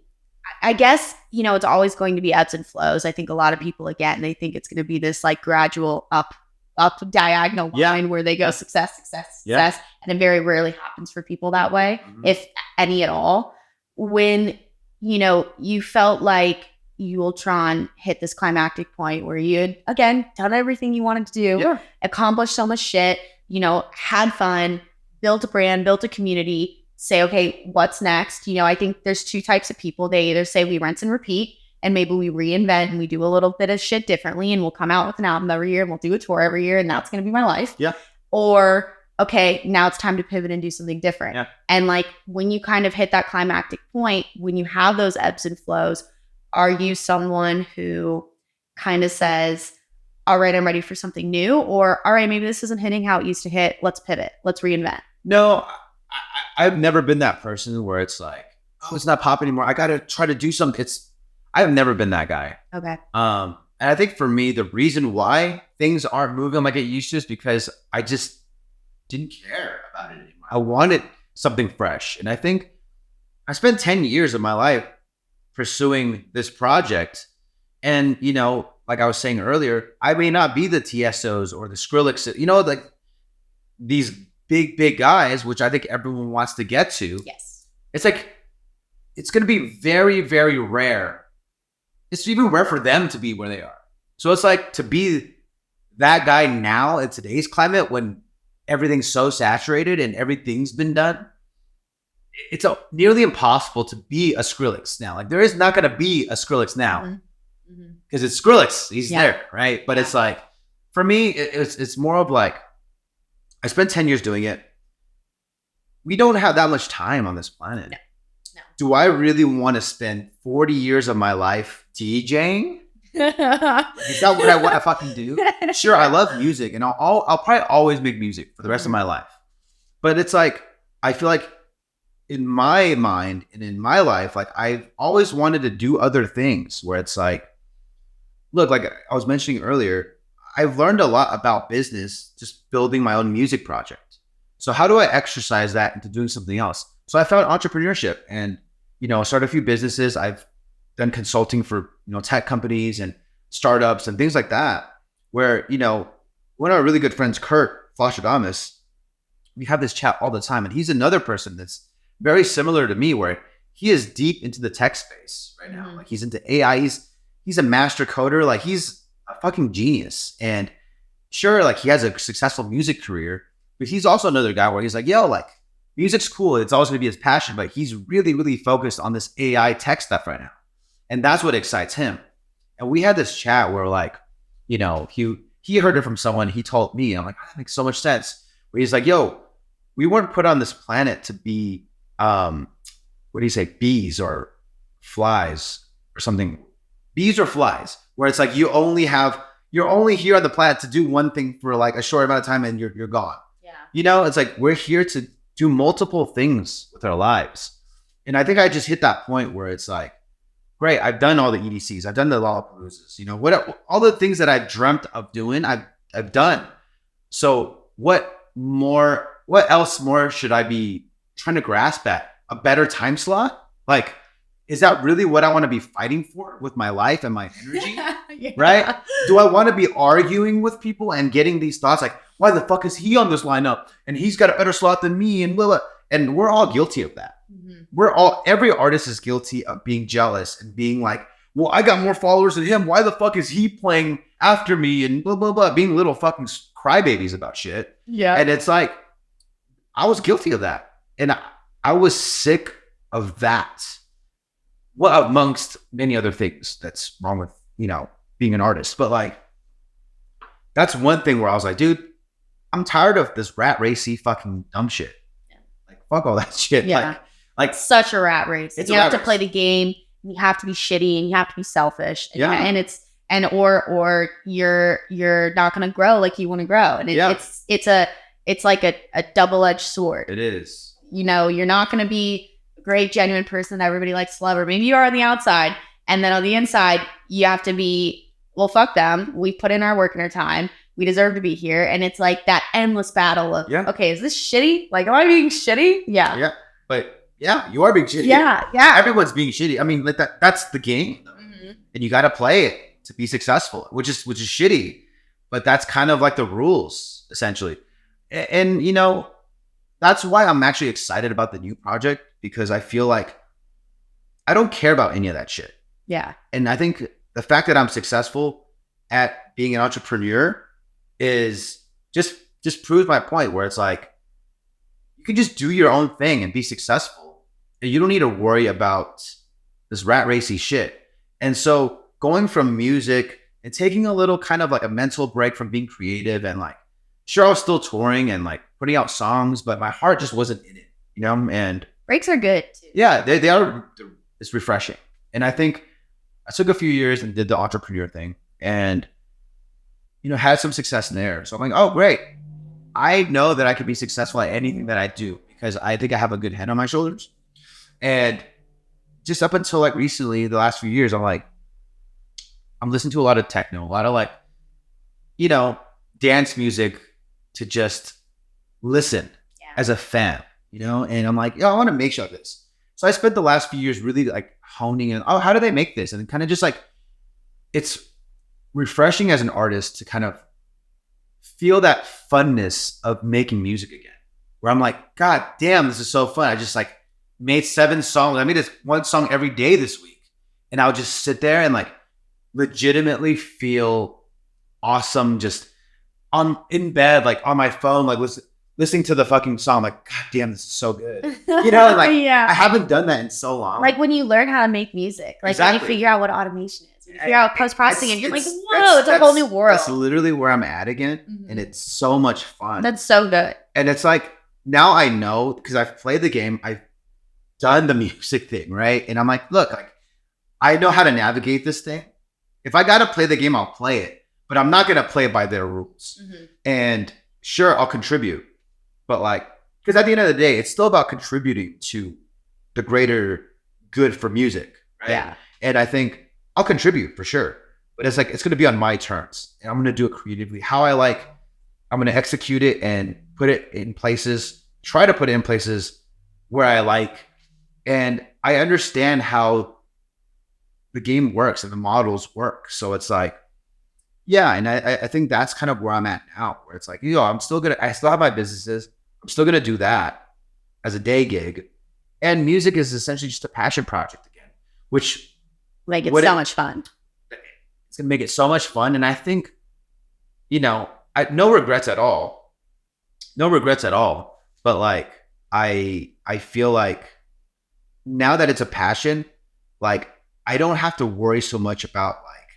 I guess, it's always going to be ebbs and flows. I think a lot of people, again, they think it's going to be this like gradual up up the diagonal line where they go success, success, success. And it very rarely happens for people that way, if any at all. When, you know, you felt like YULTRON hit this climactic point where you had, again, done everything you wanted to do, accomplished so much shit, you know, had fun, built a brand, built a community, say, okay, what's next? You know, I think there's two types of people. They either say we rinse and repeat, and maybe we reinvent and we do a little bit of shit differently, and we'll come out with an album every year and we'll do a tour every year, and that's going to be my life. Yeah. Or, okay, now it's time to pivot and do something different. Yeah. And like when you kind of hit that climactic point, when you have those ebbs and flows, are you someone who kind of says, all right, I'm ready for something new? Or, all right, maybe this isn't hitting how it used to hit. Let's pivot. Let's reinvent. No, I've never been that person where it's like, oh, it's not popping anymore. I got to try to do something. I've never been that guy. Okay. And I think for me, the reason why things aren't moving like it used to is because I just didn't care about it anymore. I wanted something fresh. And I think I spent 10 years of my life pursuing this project. And, you know, like I was saying earlier, I may not be the Tiestos or the Skrillex, you know, like these big guys, which I think everyone wants to get to. Yes. It's like, it's going to be very, very rare. It's even rare for them to be where they are. So it's like to be that guy now in today's climate when everything's so saturated and everything's been done. It's nearly impossible to be a Skrillex now. Like there is not going to be a Skrillex now because it's Skrillex. He's there, right? But it's like, for me, it's more of like, I spent 10 years doing it. We don't have that much time on this planet. No. Do I really want to spend 40 years of my life DJing? Is that what I want to fucking do? Sure, I love music, and I'll probably always make music for the rest of my life. But it's like, I feel like in my mind and in my life, like I've always wanted to do other things where it's like, look, like I was mentioning earlier, I've learned a lot about business just building my own music project. So how do I exercise that into doing something else? So I found entrepreneurship and, you know, started a few businesses. I've done consulting for, you know, tech companies and startups and things like that, where, you know, one of our really good friends, Kurt Flostradamus, we have this chat all the time. And he's another person that's very similar to me, where he is deep into the tech space right now. Like he's into AI. He's a master coder. Like he's a fucking genius. And sure, like he has a successful music career, but he's also another guy where he's like, yo, like music's cool. It's always going to be his passion, but he's really, really focused on this AI tech stuff right now. And that's what excites him. And we had this chat where like, you know, he heard it from someone. He told me, I'm like, that makes so much sense. Where he's like, yo, we weren't put on this planet to be, what do you say? Bees or flies or something. Bees or flies, where it's like you're only here on the planet to do one thing for like a short amount of time and you're gone. Yeah. You know, it's like we're here to do multiple things with our lives. And I think I just hit that point where it's like, great, I've done all the EDCs, I've done the Lollapaloozas, you know, all the things that I've dreamt of doing, I've done. So what else more should I be trying to grasp at? A better time slot? Like, is that really what I want to be fighting for with my life and my energy? Right? Do I want to be arguing with people and getting these thoughts like, why the fuck is he on this lineup? And he's got a better slot than me and blah, blah. And we're all guilty of that. Every artist is guilty of being jealous and being like, well, I got more followers than him. Why the fuck is he playing after me? And blah, blah, blah, being little fucking crybabies about shit. Yeah. And it's like, I was guilty of that. And I was sick of that. Well, amongst many other things that's wrong with, you know, being an artist. But like, that's one thing where I was like, dude, I'm tired of this rat racy fucking dumb shit. Yeah. Like, fuck all that shit. Yeah. Like such a rat race. You have to play the game. You have to be shitty and you have to be selfish. And or you're not going to grow like you want to grow. And it's like a double-edged sword. It is. You know, you're not going to be a great, genuine person that everybody likes to love, or maybe you are on the outside. And then on the inside, you have to be, well, fuck them. We put in our work and our time. We deserve to be here. And it's like that endless battle of, okay, is this shitty? Like, am I being shitty? Yeah. Yeah. But yeah, you are being shitty. Yeah. Yeah. Everyone's being shitty. I mean, like that's the game. Mm-hmm. And you got to play it to be successful, which is shitty. but that's kind of like the rules essentially. And you know, that's why I'm actually excited about the new project, because I feel like I don't care about any of that shit. Yeah. And I think the fact that I'm successful at being an entrepreneur is just proves my point, where it's like, you can just do your own thing and be successful. And you don't need to worry about this rat racy shit. And so going from music and taking a little kind of like a mental break from being creative, and like, sure, I was still touring and like putting out songs, but my heart just wasn't in it, you know? And breaks are good too. Yeah, they are. It's refreshing. And I think I took a few years and did the entrepreneur thing, and, you know, had some success in there. So I'm like, oh, great. I know that I could be successful at anything that I do, because I think I have a good head on my shoulders. And just up until like recently, the last few years, I'm listening to a lot of techno, a lot of like, you know, dance music to just listen as a fan, you know? And I'm like, I want to make sure of this. So I spent the last few years really like honing in, how do they make this? And kind of just like, it's refreshing as an artist to kind of feel that funness of making music again, where I'm like, God damn, this is so fun. I just like made 7 songs. I made this one song every day this week. And I would just sit there and like legitimately feel awesome, just in bed, like on my phone, like listening to the fucking song, like, God damn, this is so good. You know, like, I haven't done that in so long. Like when you learn how to make music, like when you figure out what automation is, when you figure out post-processing, and you're like, whoa, it's a whole new world. That's literally where I'm at again. And it's so much fun. That's so good. And it's like, now I know, because I've played the game, I've done the music thing, right? And I'm like, look, like, I know how to navigate this thing. If I got to play the game, I'll play it. But I'm not going to play it by their rules. And sure, I'll contribute. But like, because at the end of the day, it's still about contributing to the greater good for music, right? Yeah. And I think I'll contribute for sure. But it's like, it's going to be on my terms. And I'm going to do it creatively. How I like, I'm going to execute it and put it in places, try to put it in places where I like. And I understand how the game works and the models work. So it's like, yeah. And I think that's kind of where I'm at now, where it's like, I still have my businesses. I'm still going to do that as a day gig. And music is essentially just a passion project again, which like it's so much fun. It's going to make it so much fun. And I think, no regrets at all. No regrets at all. But like, I feel like now that it's a passion, like I don't have to worry so much about like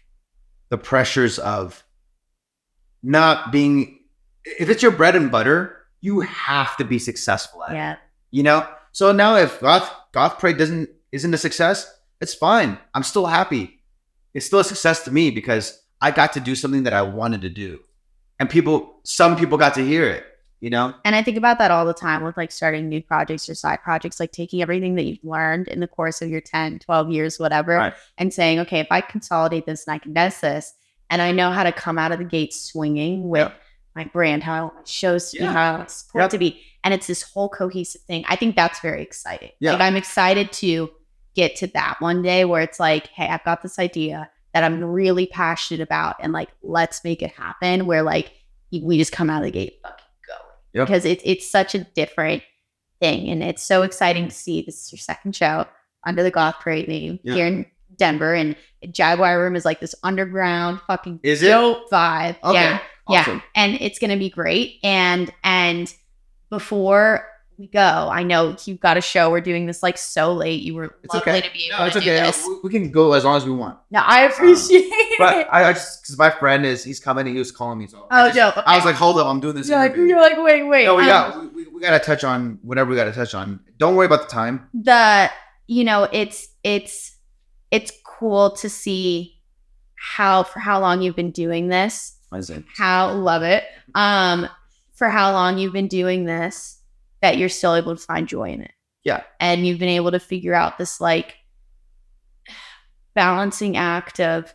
the pressures of not being, if it's your bread and butter, you have to be successful at it. So now if Goth Parade isn't a success, it's fine. I'm still happy. It's still a success to me because I got to do something that I wanted to do. And some people got to hear it, And I think about that all the time with like starting new projects or side projects, like taking everything that you've learned in the course of your 10, 12 years, whatever, and saying, okay, if I consolidate this and I condense this, and I know how to come out of the gate swinging with my brand, how I want my shows to be, how I want support to be. And it's this whole cohesive thing. I think that's very exciting. Yeah. Like I'm excited to get to that one day where it's like, hey, I've got this idea that I'm really passionate about, and like, let's make it happen, where like we just come out of the gate fucking going. Because it's such a different thing. And it's so exciting to see this is your second show under the Goth Parade name here in Denver. And Jaguar Room is like this underground fucking dope vibe. Okay. Yeah. Awesome. Yeah. And it's going to be great. And before we go, I know you've got a show. We're doing this like so late. You were lovely to be able to do this. We can go as long as we want. No, I appreciate it. But I just, because my friend he's coming and he was calling me. So I was like, hold up, I'm doing this. You're like, wait. No, we got to touch on whatever we got to touch on. Don't worry about the time. It's cool to see for how long you've been doing this. Love it. For how long you've been doing this, that you're still able to find joy in it. Yeah. And you've been able to figure out this like balancing act of,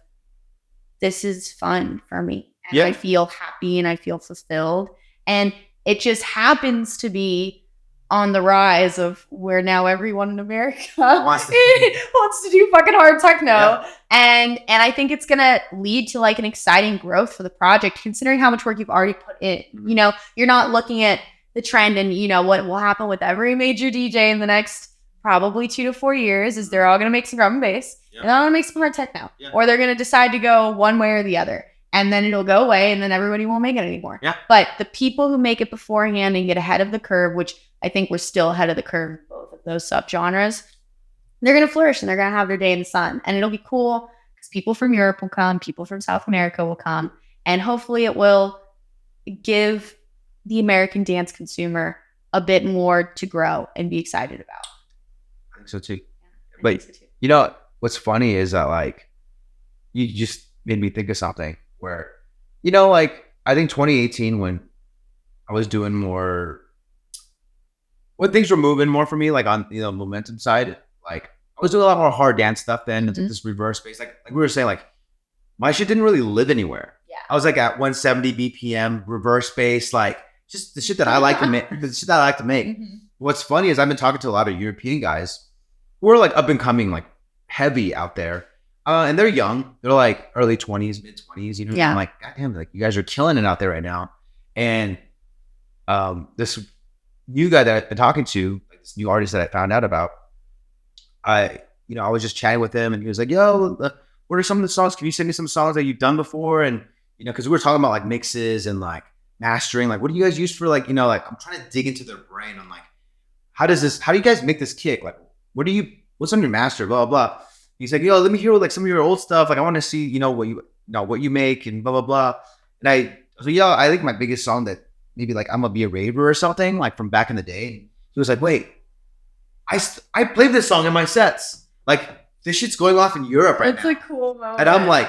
this is fun for me. And I feel happy and I feel fulfilled. And it just happens to be on the rise of where now everyone in America Wants to- wants to do fucking hard techno. Yeah. And I think it's gonna lead to like an exciting growth for the project, considering how much work you've already put in. You know, you're not looking at the trend and you know what will happen with every major DJ in the next probably 2 to 4 years is they're all gonna make some drum and bass. Yeah. And they're all gonna make some hard techno. Yeah. Or they're gonna decide to go one way or the other. And then it'll go away and then everybody won't make it anymore. Yeah. But the people who make it beforehand and get ahead of the curve, which I think we're still ahead of the curve in both of those subgenres, they're going to flourish and they're going to have their day in the sun. And it'll be cool because people from Europe will come, people from South America will come, and hopefully it will give the American dance consumer a bit more to grow and be excited about. I think so too. I But think so too. you know what's funny is that like you just made me think of something where, you know, like I think 2018 when I was doing more, when things were moving more for me, like on, you know, momentum side, like I was doing a lot more hard dance stuff then. It's like this reverse bass, like we were saying, like my shit didn't really live anywhere. Yeah. I was like at 170 BPM reverse bass, like just the shit that I like to make. The shit that I like to make. What's funny is I've been talking to a lot of European guys who are like up and coming, like heavy out there. And they're young. They're like early 20s, mid 20s. You know, Yeah. I'm like, God damn, like you guys are killing it out there right now. And this new guy that I've been talking to, like this new artist that I found out about, I was just chatting with him, and he was like, "Yo, what are some of the songs? Can you send me some songs that you've done before?" And you know, because we were talking about like mixes and like mastering, like what do you guys use for like, you know, like I'm trying to dig into their brain on like, how do you guys make this kick? Like, what's on your master? Blah blah blah. He's like, yo, let me hear like some of your old stuff. Like, I want to see, you know, what you make and blah, blah, blah. And I was like, yo, I think my biggest song that maybe like I'm gonna be a raver or something, like from back in the day. He was like, wait, I played this song in my sets. Like, this shit's going off in Europe right now. It's a cool moment. And I'm like,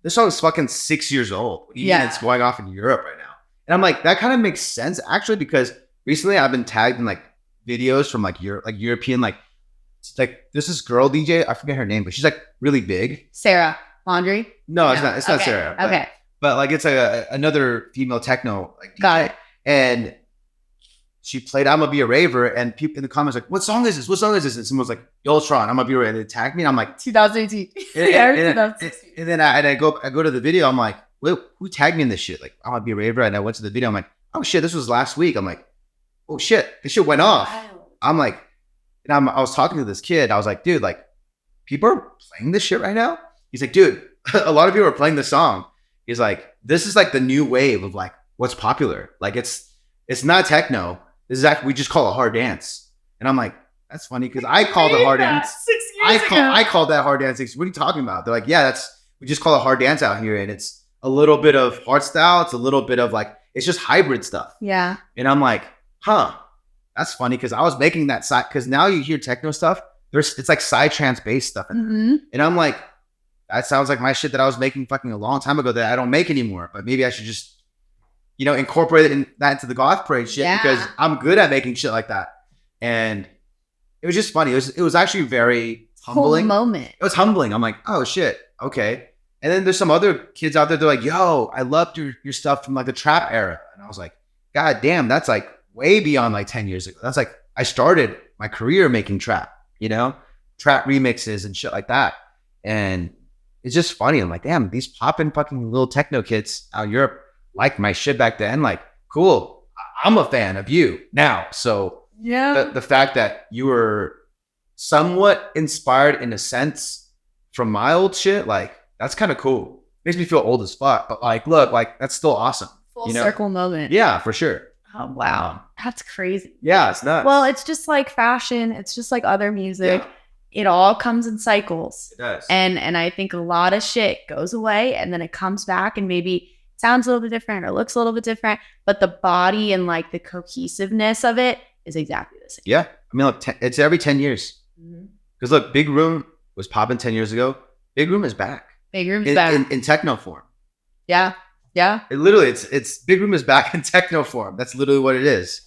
this song is fucking 6 years old. What do you mean Yeah. it's going off in Europe right now? And I'm like, that kind of makes sense actually, because recently I've been tagged in like videos from like European, like this is girl DJ, I forget her name, but she's like really big. Sarah Laundry. No, it's not Okay. Sarah. But, Okay. but like it's another female techno like DJ. Got it. And she played I'm Gonna Be a Raver, and people in the comments like, what song is this? What song is this? And someone was like, YULTRON, I'm Gonna Be a Raver. And they tagged me, and I'm like, 2018. and then I go to the video, I'm like, wait, who tagged me in this shit? Like, I'm Gonna Be a Raver. And I went to the video, I'm like, oh shit, this was last week. I'm like, oh shit, this shit went off. I'm like, and I was talking to this kid. I was like, dude, like, people are playing this shit right now? He's like, dude, a lot of people are playing this song. He's like, this is like the new wave of like what's popular. Like, it's not techno. This is actually, we just call it hard dance. And I'm like, that's funny because I called it hard dance. 6 years ago. I called that hard dance. What are you talking about? They're like, yeah, we just call it hard dance out here. And it's a little bit of hard style. It's a little bit of like, it's just hybrid stuff. Yeah. And I'm like, huh. That's funny because I was making that side, because now you hear techno stuff, it's like psytrance based stuff in there. Mm-hmm. And I'm like, that sounds like my shit that I was making fucking a long time ago that I don't make anymore. But maybe I should just, you know, incorporate that into the Goth Parade shit because I'm good at making shit like that. And it was just funny. It was actually very humbling. Whole moment. It was humbling. I'm like, oh shit, okay. And then there's some other kids out there. They're like, yo, I loved your stuff from like the trap era. And I was like, God damn, that's like way beyond like 10 years ago. That's like, I started my career making trap, you know, trap remixes and shit like that. And it's just funny. I'm like, damn, these poppin' fucking little techno kids out in Europe liked my shit back then. Like, cool. I'm a fan of you now. So Yeah. the fact that you were somewhat inspired in a sense from my old shit, like, that's kind of cool. Makes me feel old as fuck. But like, look, like, that's still awesome. Full you know? circle moment. Yeah, for sure. Oh, wow. That's crazy. Yeah, it's nuts. Well, it's just like fashion. It's just like other music. Yeah. It all comes in cycles. It does. And I think a lot of shit goes away and then it comes back and maybe sounds a little bit different or looks a little bit different, but the body and like the cohesiveness of it is exactly the same. Yeah. I mean, look, it's every 10 years. Because look, Big Room was popping 10 years ago. Big Room is back. Big Room's back. In techno form. Yeah. Yeah. It literally, it's Big Room is back in techno form. That's literally what it is.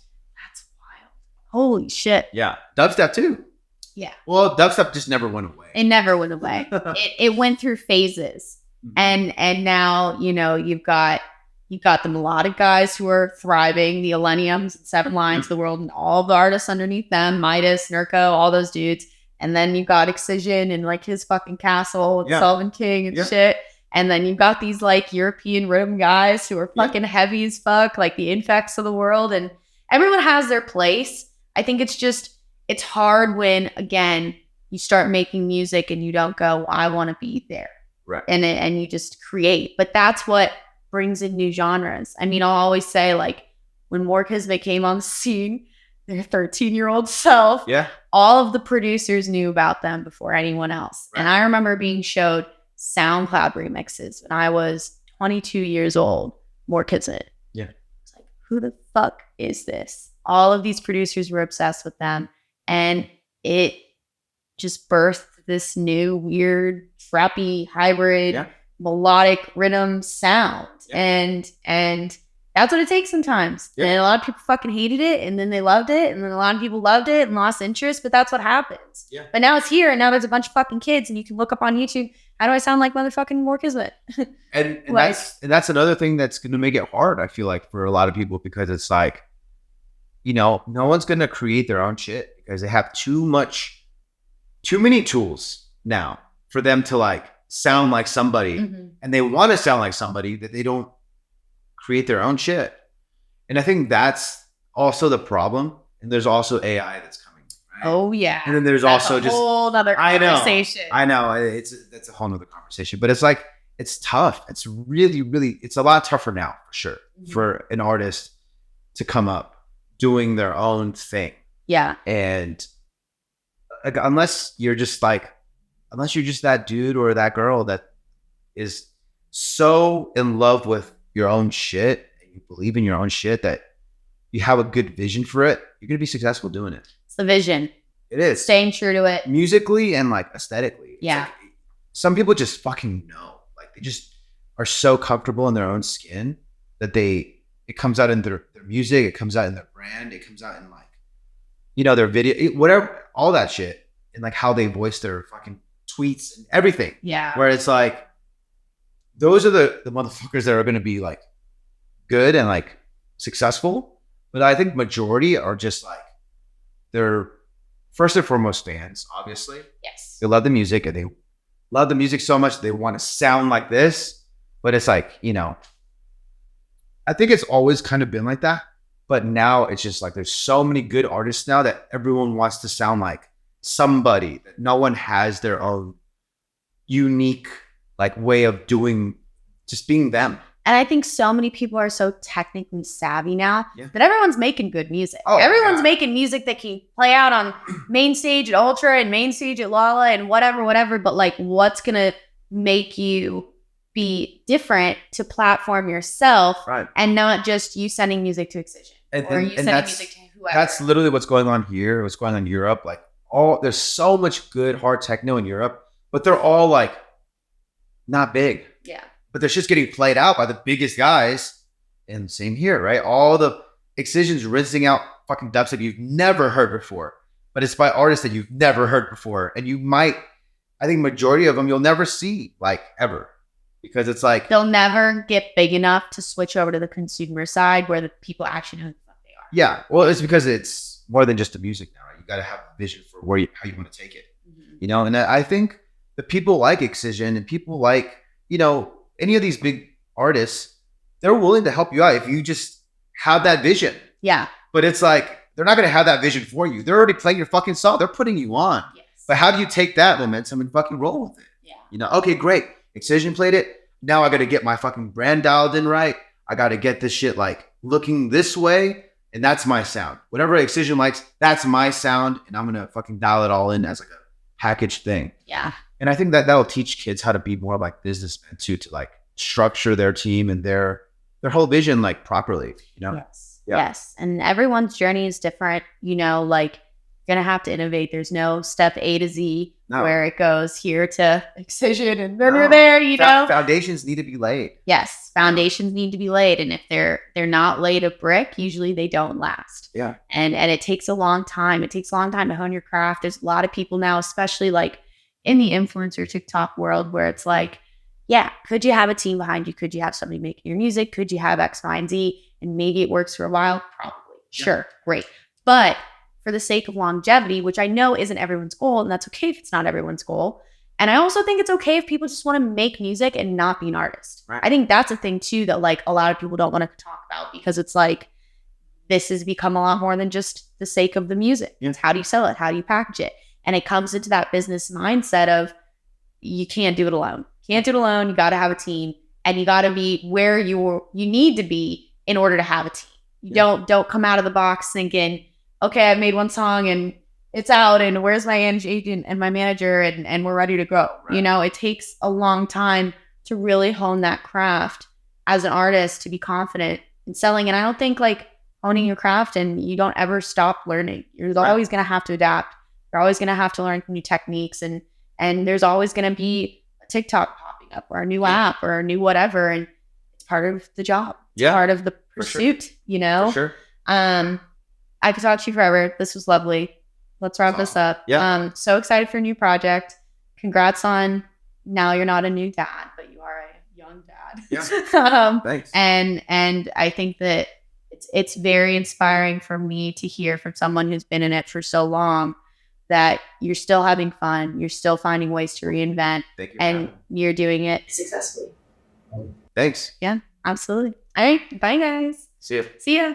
That's wild. Holy shit. Yeah. Dubstep too. Yeah. Well, dubstep just never went away. It never went away. It went through phases. And now, you know, you've got You've got the melodic guys who are thriving, the Illeniums and Seven Lines of the world, and all the artists underneath them, Midas, Nurko, all those dudes. And then you've got Excision and like his fucking castle with Sullivan King and shit. And then you've got these like European rhythm guys who are fucking heavy as fuck, like the Infects of the world. And everyone has their place. I think it's hard when, again, you start making music and you don't go, I want to be there. Right. And you just create. But that's what brings in new genres. I mean, I'll always say, like, when More Kismet came on the scene, their 13-year-old self, all of the producers knew about them before anyone else. Right. And I remember being showed SoundCloud remixes when I was 22 years old, More Kismet. Yeah. It's like, who the fuck is this? All of these producers were obsessed with them. And it just birthed this new, weird, frappy, hybrid, melodic rhythm sound. And that's what it takes sometimes. And a lot of people fucking hated it, and then they loved it, and then a lot of people loved it and lost interest, but that's what happens. But now it's here, and now there's a bunch of fucking kids, and you can look up on YouTube, how do I sound like motherfucking More Kismet? and like, that's another thing that's going to make it hard, I feel like, for a lot of people, because it's like, you know, no one's going to create their own shit because they have too many tools now for them to like sound like somebody, and they want to sound like somebody that they don't create their own shit. And I think that's also the problem. And there's also AI that's coming. Right? Oh yeah. And then there's that's also a whole other conversation. I know. That's a whole nother conversation. But it's like, it's tough. It's really, really, it's a lot tougher now for sure for an artist to come up doing their own thing. Yeah. And like, unless you're just that dude or that girl that is so in love with your own shit and you believe in your own shit that you have a good vision for it, you're gonna be successful doing it. It's the vision. It is. Staying true to it. Musically and like aesthetically. Yeah. Like, some people just fucking know. Like they just are so comfortable in their own skin that it comes out in their music, it comes out in their brand, it comes out in like, you know, their video, whatever, all that shit. And like how they voice their fucking tweets and everything. Yeah. Where it's like, those are the motherfuckers that are going to be like good and like successful. But I think majority are just like, they're first and foremost fans, obviously. Yes. They love the music and they love the music so much they want to sound like this. But it's like, you know, I think it's always kind of been like that. But now it's just like, there's so many good artists now that everyone wants to sound like somebody, that no one has their own unique like way of doing, just being them. And I think so many people are so technically savvy now that everyone's making good music. Everyone's making music that can play out on main stage at Ultra and main stage at Lolla and whatever. But like, what's going to make you be different to platform yourself and not just you sending music to Excision or you sending music to whoever. That's literally what's going on here. What's going on in Europe. Like there's so much good hard techno in Europe, but they're all like, not big. Yeah. But they're just getting played out by the biggest guys. And same here, right? All the Excision's rinsing out fucking dubstep you've never heard before. But it's by artists that you've never heard before. And you might, I think majority of them you'll never see, like, ever. Because it's like, they'll never get big enough to switch over to the consumer side where the people actually know who the fuck they are. Yeah. Well, it's because it's more than just the music now, right? You got to have a vision for how you want to take it. You know? And I think the people like Excision and people like, you know, any of these big artists, they're willing to help you out if you just have that vision. Yeah. But it's like, they're not going to have that vision for you. They're already playing your fucking song. They're putting you on. Yes. But how do you take that momentum and fucking roll with it? Yeah. You know, okay, great. Excision played it. Now I got to get my fucking brand dialed in right. I got to get this shit like looking this way. And that's my sound. Whatever Excision likes, that's my sound. And I'm going to fucking dial it all in as like a packaged thing. Yeah. And I think that'll teach kids how to be more like businessmen too, to like structure their team and their whole vision like properly, you know? Yes. Yeah. Yes. And everyone's journey is different, you know, like you're going to have to innovate. There's no step A to Z where it goes here to Excision and then we're there, you know? Foundations need to be laid. Yes. Foundations need to be laid. And if they're not laid a brick, usually they don't last. Yeah. And it takes a long time. It takes a long time to hone your craft. There's a lot of people now, especially like in the influencer TikTok world where it's like, yeah, could you have a team behind you? Could you have somebody making your music? Could you have X, Y, and Z? And maybe it works for a while? Probably. Sure. Great. But for the sake of longevity, which I know isn't everyone's goal, and that's okay if it's not everyone's goal. And I also think it's okay if people just want to make music and not be an artist. Right. I think that's a thing too that like a lot of people don't want to talk about, because it's like, this has become a lot more than just the sake of the music. Yeah. It's how do you sell it? How do you package it? And it comes into that business mindset of you can't do it alone. Can't do it alone. You got to have a team, and you got to be where you need to be in order to have a team. You don't come out of the box thinking, okay, I've made one song and it's out, and where's my agent and my manager, and we're ready to go. Right. You know, it takes a long time to really hone that craft as an artist, to be confident in selling. And I don't think like honing your craft and you don't ever stop learning. You're always going to have to adapt. You're always going to have to learn new techniques, and there's always going to be a TikTok popping up or a new app or a new whatever. And it's part of the job. It's part of the pursuit, you know? For sure. I could talk to you forever. This was lovely. Let's wrap this up. Yeah. So excited for a new project. Congrats on, now you're not a new dad, but you are a young dad. Yeah. Thanks. And I think that it's very inspiring for me to hear from someone who's been in it for so long that you're still having fun. You're still finding ways to reinvent. Thank you. And you're doing it successfully. Thanks. Yeah, absolutely. All right. Bye, guys. See ya. See ya.